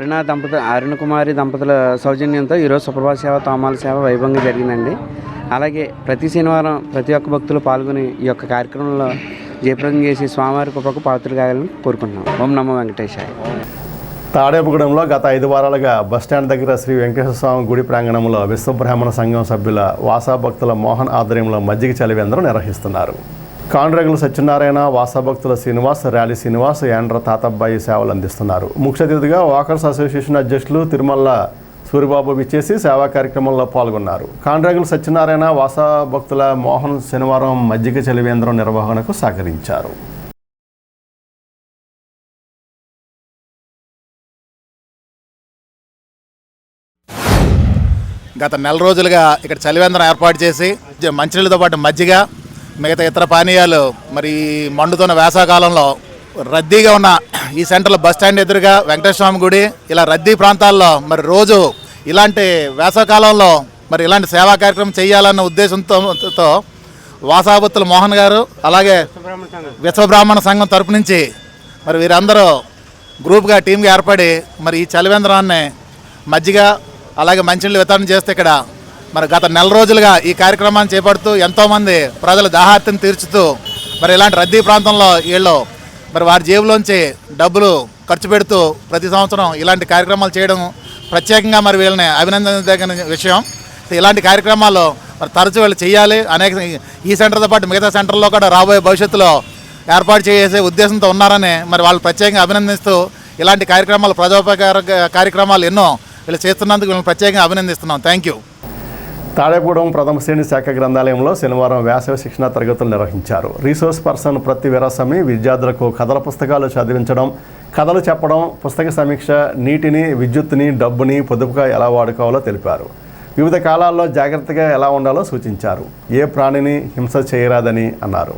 అరుణకుమారి దంపతుల సౌజన్యంతో ఈరోజు సుప్రభాత సేవ, తోమాల సేవ వైభవంగా జరిగిందండి. అలాగే ప్రతి శనివారం ప్రతి ఒక్క భక్తులు పాల్గొని ఈ యొక్క కార్యక్రమంలో జయప్రదం చేసి స్వామివారి కృపకు పాత్రలు కావాలని కోరుకుంటున్నాం. ఓం నమో వెంకటేశాయ. తాడేపుగూడెంలో గత 5 వారాలుగా బస్టాండ్ దగ్గర శ్రీ వెంకటేశ్వర స్వామి గుడి ప్రాంగణంలో విశ్వబ్రాహ్మణ సంఘం సభ్యుల వాసా భక్తుల మోహన్ ఆధ్వర్యంలో మజ్జిగ చలివేంద్రం నిర్వహిస్తున్నారు. కాండ్రేగుల సత్యనారాయణ, వాసాభక్తుల శ్రీనివాస్, ర్యాలీ శ్రీనివాస్, యాండ్ర తాతబ్బాయి సేవలు అందిస్తున్నారు. ముఖ్య అతిథిగా వాకర్స్ అసోసియేషన్ అధ్యక్షులు తిరుమల సూరిబాబు విచ్చేసి సేవా కార్యక్రమంలో పాల్గొన్నారు. కాండ్రేగుల సత్యనారాయణ, వాసాభక్తుల మోహన్ శనివారం మజ్జిగ చలివేంద్రం నిర్వహణకు సహకరించారు. గత నెల రోజులుగా ఇక్కడ చలివేంద్రం ఏర్పాటు చేసి మంచినీళ్ళతో పాటు మజ్జిగ, మిగతా ఇతర పానీయాలు మరి మండుతున్న వేసవకాలంలో రద్దీగా ఉన్న ఈ సెంటర్లో బస్టాండ్ ఎదురుగా వెంకటేశ్వర స్వామి గుడి ఇలా రద్దీ ప్రాంతాల్లో మరి రోజు ఇలాంటి వేసవకాలంలో మరి ఇలాంటి సేవా కార్యక్రమం చేయాలన్న ఉద్దేశంతో వాసాభక్తుల మోహన్ గారు అలాగే విశ్వబ్రాహ్మణ సంఘం తరపు నుంచి మరి వీరందరూ గ్రూప్గా టీమ్గా ఏర్పడి మరి ఈ చలివేంద్రాన్ని మజ్జిగ అలాగే మంచినీళ్ళు వితరణ చేస్తే ఇక్కడ మరి గత నెల రోజులుగా ఈ కార్యక్రమాన్ని చేపడుతూ ఎంతోమంది ప్రజల దాహార్తిని తీర్చుతూ మరి ఇలాంటి రద్దీ ప్రాంతంలో వీళ్ళు మరి వారి జేబులోంచి డబ్బులు ఖర్చు పెడుతూ ప్రతి సంవత్సరం ఇలాంటి కార్యక్రమాలు చేయడం ప్రత్యేకంగా మరి వీళ్ళని అభినందించదగిన విషయం. ఇలాంటి కార్యక్రమాలు మరి తరచూ వీళ్ళు చేయాలి. ఈ సెంటర్తో పాటు మిగతా సెంటర్లో కూడా రాబోయే భవిష్యత్తులో ఏర్పాటు చేసే ఉద్దేశంతో ఉన్నారని మరి వాళ్ళు ప్రత్యేకంగా అభినందిస్తూ ఇలాంటి కార్యక్రమాలు ప్రజోపకార కార్యక్రమాలు ఎన్నో వీళ్ళు చేస్తున్నందుకు వీళ్ళని ప్రత్యేకంగా అభినందిస్తున్నాం. Thank you. తాడేపూడెం ప్రథమ శ్రేణి శాఖ గ్రంథాలయంలో శనివారం వేసవి శిక్షణ తరగతులు నిర్వహించారు. రీసోర్స్ పర్సన్ ప్రతి వీరాస్వామి విద్యార్థులకు కథల పుస్తకాలు చదివించడం, కథలు చెప్పడం, పుస్తక సమీక్ష, నీటిని, విద్యుత్తుని, డబ్బుని పొదుపుగా ఎలా వాడుకోవాలో తెలిపారు. వివిధ కాలాల్లో జాగ్రత్తగా ఎలా ఉండాలో సూచించారు. ఏ ప్రాణిని హింస చేయరాదని అన్నారు.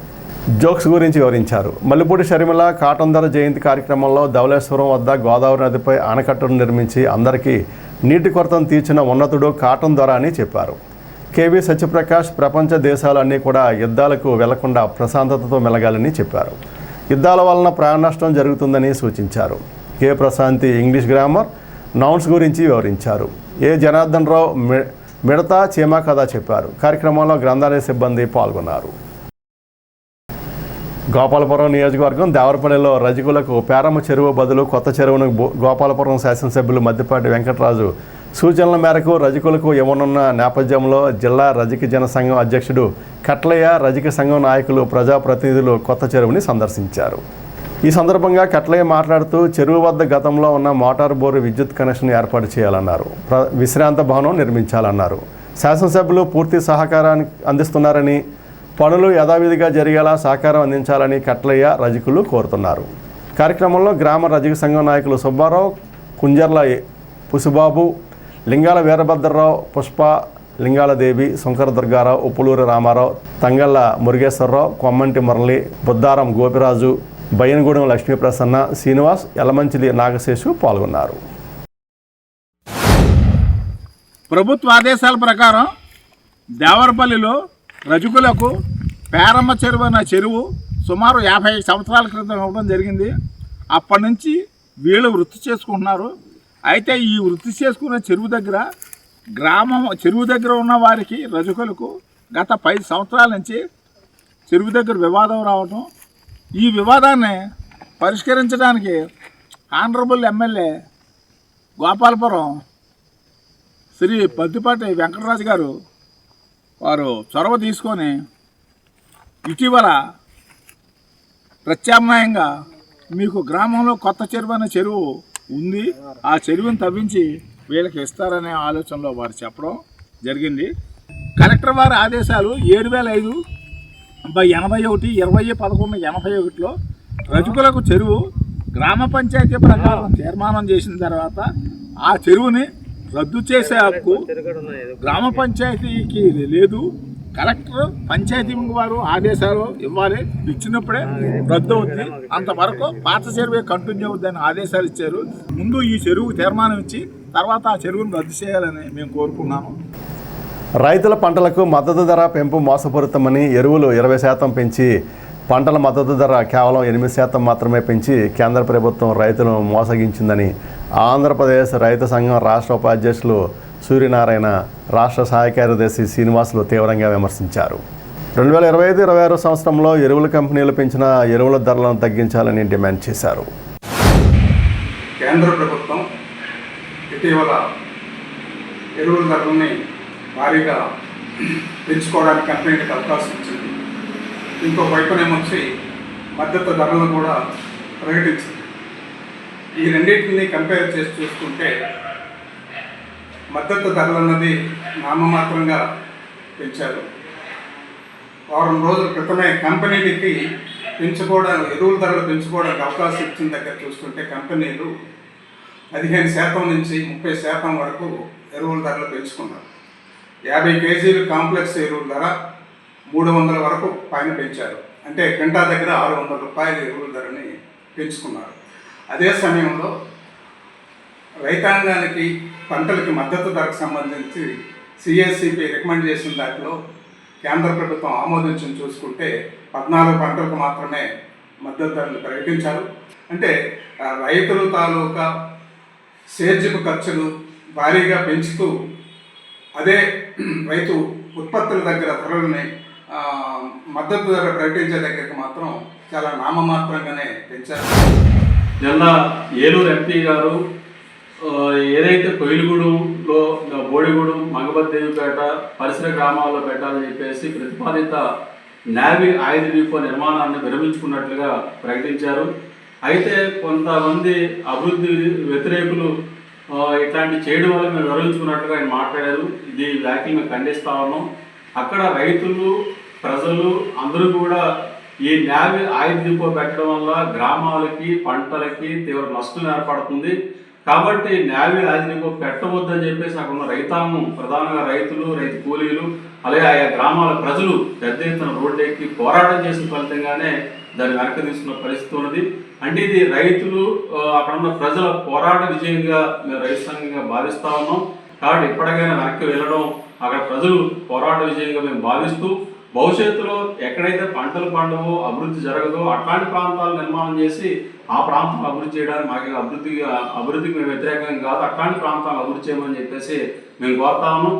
జోక్స్ గురించి వివరించారు. మల్లిపూడి షర్మిల కాటన్ ధర జయంతి కార్యక్రమంలో ధవళేశ్వరం వద్ద గోదావరి నదిపై ఆనకట్టును నిర్మించి అందరికీ నీటి కొరతను తీర్చిన ఉన్నతుడు కాటన్ ధర అని చెప్పారు. కేవీ సత్యప్రకాష్ ప్రపంచ దేశాలు అన్నీ కూడా యుద్ధాలకు వెళ్లకుండా ప్రశాంతతతో మెలగాలని చెప్పారు. యుద్ధాల వలన ప్రాణ నష్టం జరుగుతుందని సూచించారు. కే ప్రశాంతి ఇంగ్లీష్ గ్రామర్, నౌన్స్ గురించి వివరించారు. ఏ జనార్దన్ రావు మిడతా చీమా కథ చెప్పారు. కార్యక్రమంలో గ్రంథాలయ సిబ్బంది పాల్గొన్నారు. గోపాలపురం నియోజకవర్గం దేవరపల్లిలో రజకులకు పేరమ్మ చెరువు బదులు కొత్త చెరువును గోపాలపురం శాసనసభ్యులు మద్దిపాటి వెంకటరాజు సూచనల మేరకు రజకులకు ఇవ్వనున్న నేపథ్యంలో జిల్లా రజక జన సంఘం అధ్యక్షుడు కట్లయ్య, రజక సంఘం నాయకులు, ప్రజాప్రతినిధులు కొత్త చెరువుని సందర్శించారు. ఈ సందర్భంగా కట్లయ్య మాట్లాడుతూ చెరువు వద్ద గతంలో ఉన్న మోటార్ బోరు విద్యుత్ కనెక్షన్ ఏర్పాటు చేయాలన్నారు. విశ్రాంత భవనం నిర్మించాలన్నారు. శాసనసభ్యులు పూర్తి సహకారాన్ని అందిస్తున్నారని, పనులు యథావిధిగా జరిగేలా సహకారం అందించాలని కట్లయ్య రజకులు కోరుతున్నారు. కార్యక్రమంలో గ్రామ రజక సంఘం నాయకులు సుబ్బారావు, కుంజర్ల పుసుబాబు, లింగాల వీరభద్రరావు, పుష్ప, లింగాలదేవి, శంకర దుర్గారావు, ఉప్పులూరి రామారావు, తంగళ్ళ మురుగేశ్వరరావు, కొమ్మంటి మురళి, బుద్దారం గోపిరాజు, బయ్యనగూడెం లక్ష్మీప్రసన్న, శ్రీనివాస్, యలమంచిలి నాగశేషు పాల్గొన్నారు. ప్రభుత్వ ఆదేశాల ప్రకారం దేవరపల్లిలో రజకులకు పేరమ్మ చెరువు అన్న చెరువు సుమారు 50 సంవత్సరాల క్రితం ఇవ్వడం జరిగింది. అప్పటి నుంచి వీళ్ళు వృత్తి చేసుకుంటున్నారు. అయితే ఈ వృత్తి చేసుకున్న చెరువు దగ్గర చెరువు దగ్గర ఉన్న వారికి రజకులకు గత 10 సంవత్సరాల నుంచి చెరువు దగ్గర వివాదం రావటం, ఈ వివాదాన్ని పరిష్కరించడానికి ఆనరబుల్ ఎమ్మెల్యే గోపాలపురం శ్రీ పద్దిపాటి వెంకటరాజు గారు వారు చొరవ తీసుకొని ఇటీవల ప్రత్యామ్నాయంగా మీకు గ్రామంలో కొత్త చెరువు అనే చెరువు ఉంది, ఆ చెరువును తవ్వించి వీళ్ళకి ఇస్తారనే ఆలోచనలో వారు చెప్పడం జరిగింది. కలెక్టర్ వారి ఆదేశాలు 7005/81 20/11/81లో రజకులకు చెరువు గ్రామ పంచాయతీ ప్రకారం తీర్మానం చేసిన తర్వాత ఆ చెరువుని రద్దు చేసే హక్కు గ్రామ పంచాయతీకి లేదు. కలెక్టర్ పంచాయతీ వారు ఆదేశాలు ఇవ్వాలి, ఇచ్చినప్పుడే రద్దు అవుద్ది, అంతవరకు పాత చెరువే కంటిన్యూ అవుద్దని ఆదేశాలు ఇచ్చారు. ముందు ఈ చెరువు తీర్మానం ఇచ్చి తర్వాత ఆ చెరువును రద్దు చేయాలని మేము కోరుకున్నాము. రైతుల పంటలకు మద్దతు ధర పెంపు మోసపూరితమని, ఎరువులు 20% పెంచి పంటల మద్దతు ధర కేవలం 8% మాత్రమే పెంచి కేంద్ర ప్రభుత్వం రైతులను మోసగించిందని ఆంధ్రప్రదేశ్ రైతు సంఘం రాష్ట్ర ఉపాధ్యక్షులు సూర్యనారాయణ, రాష్ట్ర సహాయ కార్యదర్శి శ్రీనివాసులు తీవ్రంగా విమర్శించారు. 2025-26 సంవత్సరంలో ఎరువుల కంపెనీలు పెంచిన ఎరువుల ధరలను తగ్గించాలని డిమాండ్ చేశారు. కేంద్ర ప్రభుత్వం ఇటీవల ఎరువుల ధరలని భారీగా పెంచుకోవడానికి కంపెనీలకు అవకాశం ఇచ్చింది. ఇంకో వైపునేమొచ్చి మద్దతు ధరలను కూడా ప్రకటించింది. ఈ రెండింటిని కంపేర్ చేసి చూసుకుంటే మద్దతు ధరలు అన్నది నామమాత్రంగా పెంచారు. వారం రోజుల క్రితమే కంపెనీలకి ఎరువుల ధరలు పెంచుకోవడానికి అవకాశం ఇచ్చిన దగ్గర చూసుకుంటే కంపెనీలు 15% నుంచి 30% వరకు ఎరువుల ధరలు పెంచుకున్నారు. 50 కేజీలు కాంప్లెక్స్ ఎరువుల ధర 300 వరకు పైన పెంచారు. అంటే గంటా దగ్గర 600 రూపాయల ఎరువుల ధరని పెంచుకున్నారు. అదే సమయంలో రైతాంగానికి పంటలకి మద్దతు ధరకు సంబంధించి సిఎస్సిపి రికమెండ్ చేసిన దాంట్లో కేంద్ర ప్రభుత్వం ఆమోదించిన చూసుకుంటే 14 పంటలకు మాత్రమే మద్దతు ధరలు ప్రకటించారు. అంటే రైతులు తాలూకా సేద్యపు ఖర్చులు భారీగా పెంచుతూ అదే రైతు ఉత్పత్తుల దగ్గర ధరలని మద్దతు ధర ప్రకటించే దగ్గరికి మాత్రం చాలా నామమాత్రంగానే పెంచారు. నిన్న ఏలూరు ఎంపీ గారు ఏదైతే కొయిలుగూడెంలో బోడిగూడెం, మగబద్దేవిపేట పరిసర గ్రామాల్లో పెట్టాలని చెప్పేసి ప్రతిపాదిత నేవీ ఆయుధ డిపో నిర్మాణాన్ని విరమించుకున్నట్లుగా ప్రకటించారు. అయితే కొంతమంది అభివృద్ధి వ్యతిరేకులు ఇట్లాంటి చేయడం వల్ల మేము విరమించుకున్నట్లుగా ఆయన మాట్లాడారు. ఇది వ్యాఖ్యలు మేము ఖండిస్తా ఉన్నాం. అక్కడ రైతులు, ప్రజలు అందరూ కూడా ఈ నేవీ ఆయుధ డిపో పెట్టడం వల్ల గ్రామాలకి, పంటలకి తీవ్ర నష్టం ఏర్పడుతుంది. కాబట్టి నేవీ ఆయుధ డిపో పెట్టవద్దని చెప్పేసి అక్కడ ఉన్న రైతాంగం, ప్రధానంగా రైతులు, రైతు కూలీలు, అలాగే ఆయా గ్రామాల ప్రజలు పెద్ద ఎత్తున రోడ్డు ఎక్కి పోరాటం చేసిన ఫలితంగానే దాన్ని వెనక్కి తీసుకున్న పరిస్థితి ఉన్నది. అంటే ఇది రైతులు, అక్కడ ఉన్న ప్రజల పోరాట విజయంగా మేము రైతు సంఘంగా భావిస్తా ఉన్నాం. కాబట్టి ఇప్పటికైనా వెనక్కి వెళ్ళడం, అక్కడ ప్రజలు పోరాట విజయంగా మేము భావిస్తూ భవిష్యత్తులో ఎక్కడైతే పంటలు పండవో, అభివృద్ధి జరగదో అట్లాంటి ప్రాంతాలు నిర్మాణం చేసి ఆ ప్రాంతం అభివృద్ధి చేయడానికి మాకు అభివృద్ధికి మేము వ్యతిరేకం కాదు, అట్లాంటి ప్రాంతాలు అభివృద్ధి చేయమని చెప్పేసి మేము కోరుతా ఉన్నాం.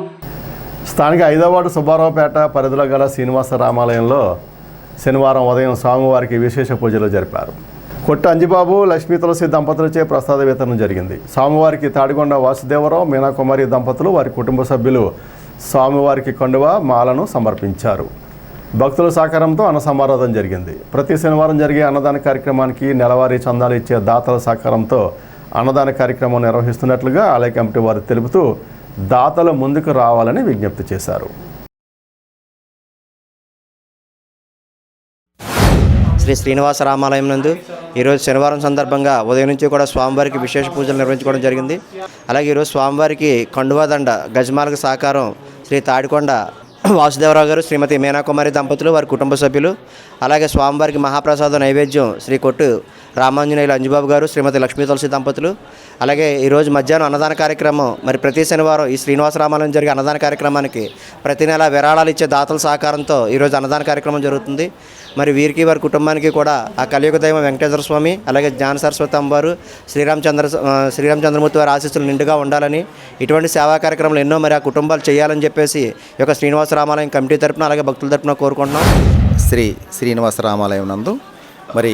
స్థానిక 5వ వార్డు సుబ్బారావుపేట పరిధిలో గల శ్రీనివాస రామాలయంలో శనివారం ఉదయం స్వామివారికి విశేష పూజలు జరిపారు. కొట్ట అంజిబాబు, లక్ష్మీ తులసి దంపతులచే ప్రసాద వితరణ జరిగింది. స్వామివారికి తాడికొండ వాసుదేవరావు, మీనాకుమారి దంపతులు, వారి కుటుంబ సభ్యులు స్వామివారికి కండువ, మాలను సమర్పించారు. భక్తుల సహకారంతో అన్న సమారాధన జరిగింది. ప్రతి శనివారం జరిగే అన్నదాన కార్యక్రమానికి నెలవారీ చందాలు ఇచ్చే దాతల సహకారంతో అన్నదాన కార్యక్రమం నిర్వహిస్తున్నట్లుగా ఆలయ కమిటీ వారు తెలుపుతూ దాతలు ముందుకు రావాలని విజ్ఞప్తి చేశారు. శ్రీ శ్రీనివాస రామాలయం నందు ఈరోజు శనివారం సందర్భంగా ఉదయం నుంచి కూడా స్వామివారికి విశేష పూజలు నిర్వహించుకోవడం జరిగింది. అలాగే ఈరోజు స్వామివారికి కండువాదండ గజమాలకు సహకారం శ్రీ తాడికొండ వాసుదేవరావు గారు, శ్రీమతి మీనాకుమారి దంపతులు, వారి కుటుంబ సభ్యులు, అలాగే స్వామివారికి మహాప్రసాద నైవేద్యం శ్రీ కొట్టు రామాంజనేయులు అంజుబాబు గారు, శ్రీమతి లక్ష్మీ తులసి దంపతులు, అలాగే ఈరోజు మధ్యాహ్నం అన్నదాన కార్యక్రమం. మరి ప్రతి శనివారం ఈ శ్రీనివాస రామాలయం జరిగే అన్నదాన కార్యక్రమానికి ప్రతి నెల విరాళాలు ఇచ్చే దాతల సహకారంతో ఈరోజు అన్నదాన కార్యక్రమం జరుగుతుంది. మరి వీరికి వారి కుటుంబానికి కూడా ఆ కలియుగ దైవం వెంకటేశ్వర స్వామి, అలాగే జ్ఞాన సరస్వతి అమ్మవారు, శ్రీరామచంద్రమూర్తి వారి ఆశీస్సులు నిండుగా ఉండాలని, ఇటువంటి సేవా కార్యక్రమాలు ఎన్నో మరి ఆ కుటుంబాలు చేయాలని చెప్పేసి ఈ యొక్క శ్రీనివాస రామాలయం కమిటీ తరపున అలాగే భక్తుల తరపున కోరుకుంటున్నాం. శ్రీ శ్రీనివాస రామాలయం నందు మరి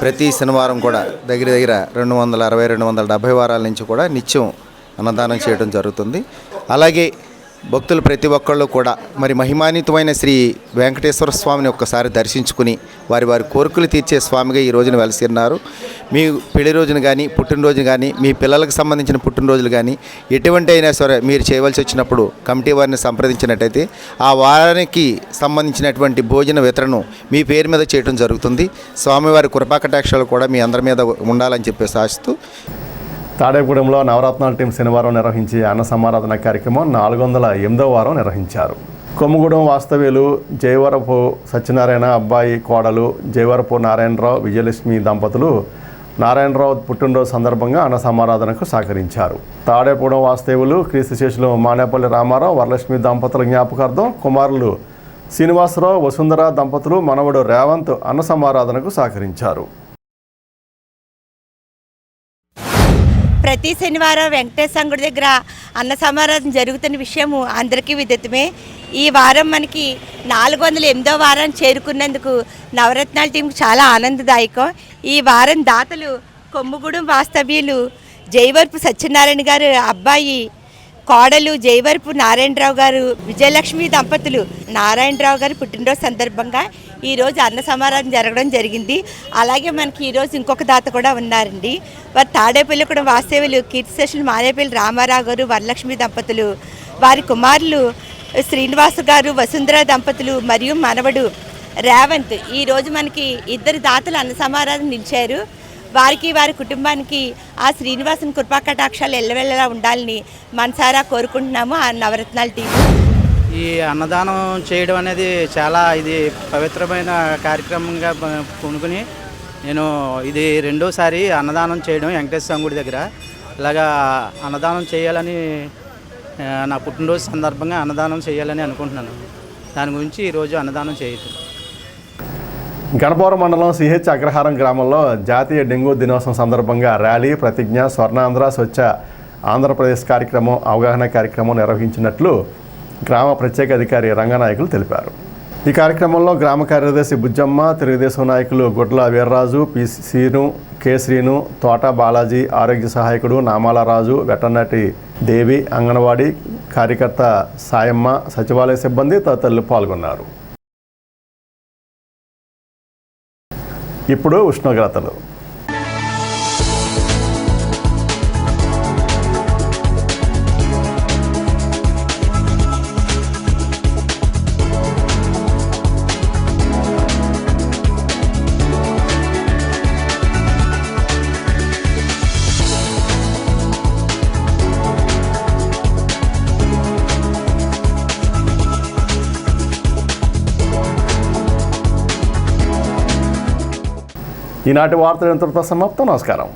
ప్రతి శనివారం కూడా దగ్గర 260-270 వారాల నుంచి కూడా నిత్యం అన్నదానం చేయడం జరుగుతుంది. అలాగే భక్తులు ప్రతి ఒక్కళ్ళు కూడా మరి మహిమాన్వితమైన శ్రీ వెంకటేశ్వర స్వామిని ఒక్కసారి దర్శించుకుని వారి కోరికలు తీర్చే స్వామిగా ఈ రోజున వెలిసిన్నారు. మీ పెళ్లి రోజున కానీ, పుట్టినరోజున కానీ, మీ పిల్లలకు సంబంధించిన పుట్టినరోజులు కానీ ఎటువంటి అయినా సరే మీరు చేయవలసి వచ్చినప్పుడు కమిటీ వారిని సంప్రదించినట్టయితే ఆ వారానికి సంబంధించినటువంటి భోజన వితరణ మీ పేరు మీద చేయడం జరుగుతుంది. స్వామివారి కృపాకటాక్షాలు కూడా మీ అందరి మీద ఉండాలని చెప్పేసి ఆశిస్తూ తాడేగూడెంలో నవరత్నాల టీం శనివారం నిర్వహించి అన్న సమారాధన కార్యక్రమం 408వ వారం నిర్వహించారు. కొమ్ముగూడెం వాస్తవ్యులు జయవరపు సత్యనారాయణ అబ్బాయి కోడలు జయవరపు నారాయణరావు విజయలక్ష్మి దంపతులు నారాయణరావు పుట్టినరోజు సందర్భంగా అన్న సమారాధనకు సహకరించారు. తాడేగూడెం వాస్తవ్యులు క్రీస్తుశేషులు మానేపల్లి రామారావు వరలక్ష్మి దంపతుల జ్ఞాపకార్థం కుమారులు శ్రీనివాసరావు వసుంధర దంపతులు మనవడు రేవంత్ అన్న సమారాధనకు సహకరించారు. ప్రతి శనివారం వెంకటేశ్వర గుడి దగ్గర అన్న సమారాధన జరుగుతున్న విషయము అందరికీ విదితమే. ఈ వారం మనకి 408వ వారాన్ని చేరుకున్నందుకు నవరత్నాల టీంకి చాలా ఆనందదాయకం. ఈ వారం దాతలు కొమ్ముగూడెం వాస్తవ్యులు జయవరపు సత్యనారాయణ గారు అబ్బాయి కోడలు జయవరపు నారాయణరావు గారు విజయలక్ష్మి దంపతులు నారాయణరావు గారు పుట్టినరోజు సందర్భంగా ఈరోజు అన్న సమారాధన జరగడం జరిగింది. అలాగే మనకి ఈరోజు ఇంకొక దాత కూడా ఉన్నారండి. వారు తాడేపల్లి కూడా వాస్తవ్యులు కీర్తిశేషులు మానేపల్లి రామారావు గారు వరలక్ష్మి దంపతులు, వారి కుమారులు శ్రీనివాస గారు వసుంధర దంపతులు మరియు మనవడు రేవంత్. ఈరోజు మనకి 2 దాతలు అన్న సమారాధన నిలిచారు. వారికి వారి కుటుంబానికి ఆ శ్రీనివాసుని కృపాకటాక్షాలు ఎల్లవెల్లలా ఉండాలని మనసారా కోరుకుంటున్నాము ఆ నవరత్నాల టీం. ఈ అన్నదానం చేయడం అనేది చాలా ఇది పవిత్రమైన కార్యక్రమంగా కొనుక్కుని నేను ఇది 2వసారి అన్నదానం చేయడం వెంకటేశ్వర గుడి దగ్గర. ఇలాగా అన్నదానం చేయాలని నా పుట్టినరోజు సందర్భంగా అన్నదానం చేయాలని అనుకుంటున్నాను. దాని గురించి ఈరోజు అన్నదానం చేయదు. గణపవరం మండలం సిహెచ్ అగ్రహారం గ్రామంలో జాతీయ డెంగూ దినోత్సవం సందర్భంగా ర్యాలీ, ప్రతిజ్ఞ, స్వర్ణాంధ్ర స్వచ్ఛ ఆంధ్రప్రదేశ్ కార్యక్రమం, అవగాహన కార్యక్రమం నిర్వహించినట్లు గ్రామ ప్రత్యేక అధికారి రంగనాయకులు తెలిపారు. ఈ కార్యక్రమంలో గ్రామ కార్యదర్శి బుజ్జమ్మ, తెలుగుదేశం నాయకులు గుడ్ల వీర్రాజు, పి శ్రీను, కె శ్రీను, తోట బాలాజీ, ఆరోగ్య సహాయకుడు నామాల రాజు, వెటర్నరీ దేవి, అంగన్వాడీ కార్యకర్త సాయమ్మ, సచివాలయ సిబ్బంది తదితరులు పాల్గొన్నారు. ఇప్పుడు ఉష్ణోగ్రతలు. ఈనాటి వార్తలు ఇంతటితో సమాప్తం. నమస్కారం.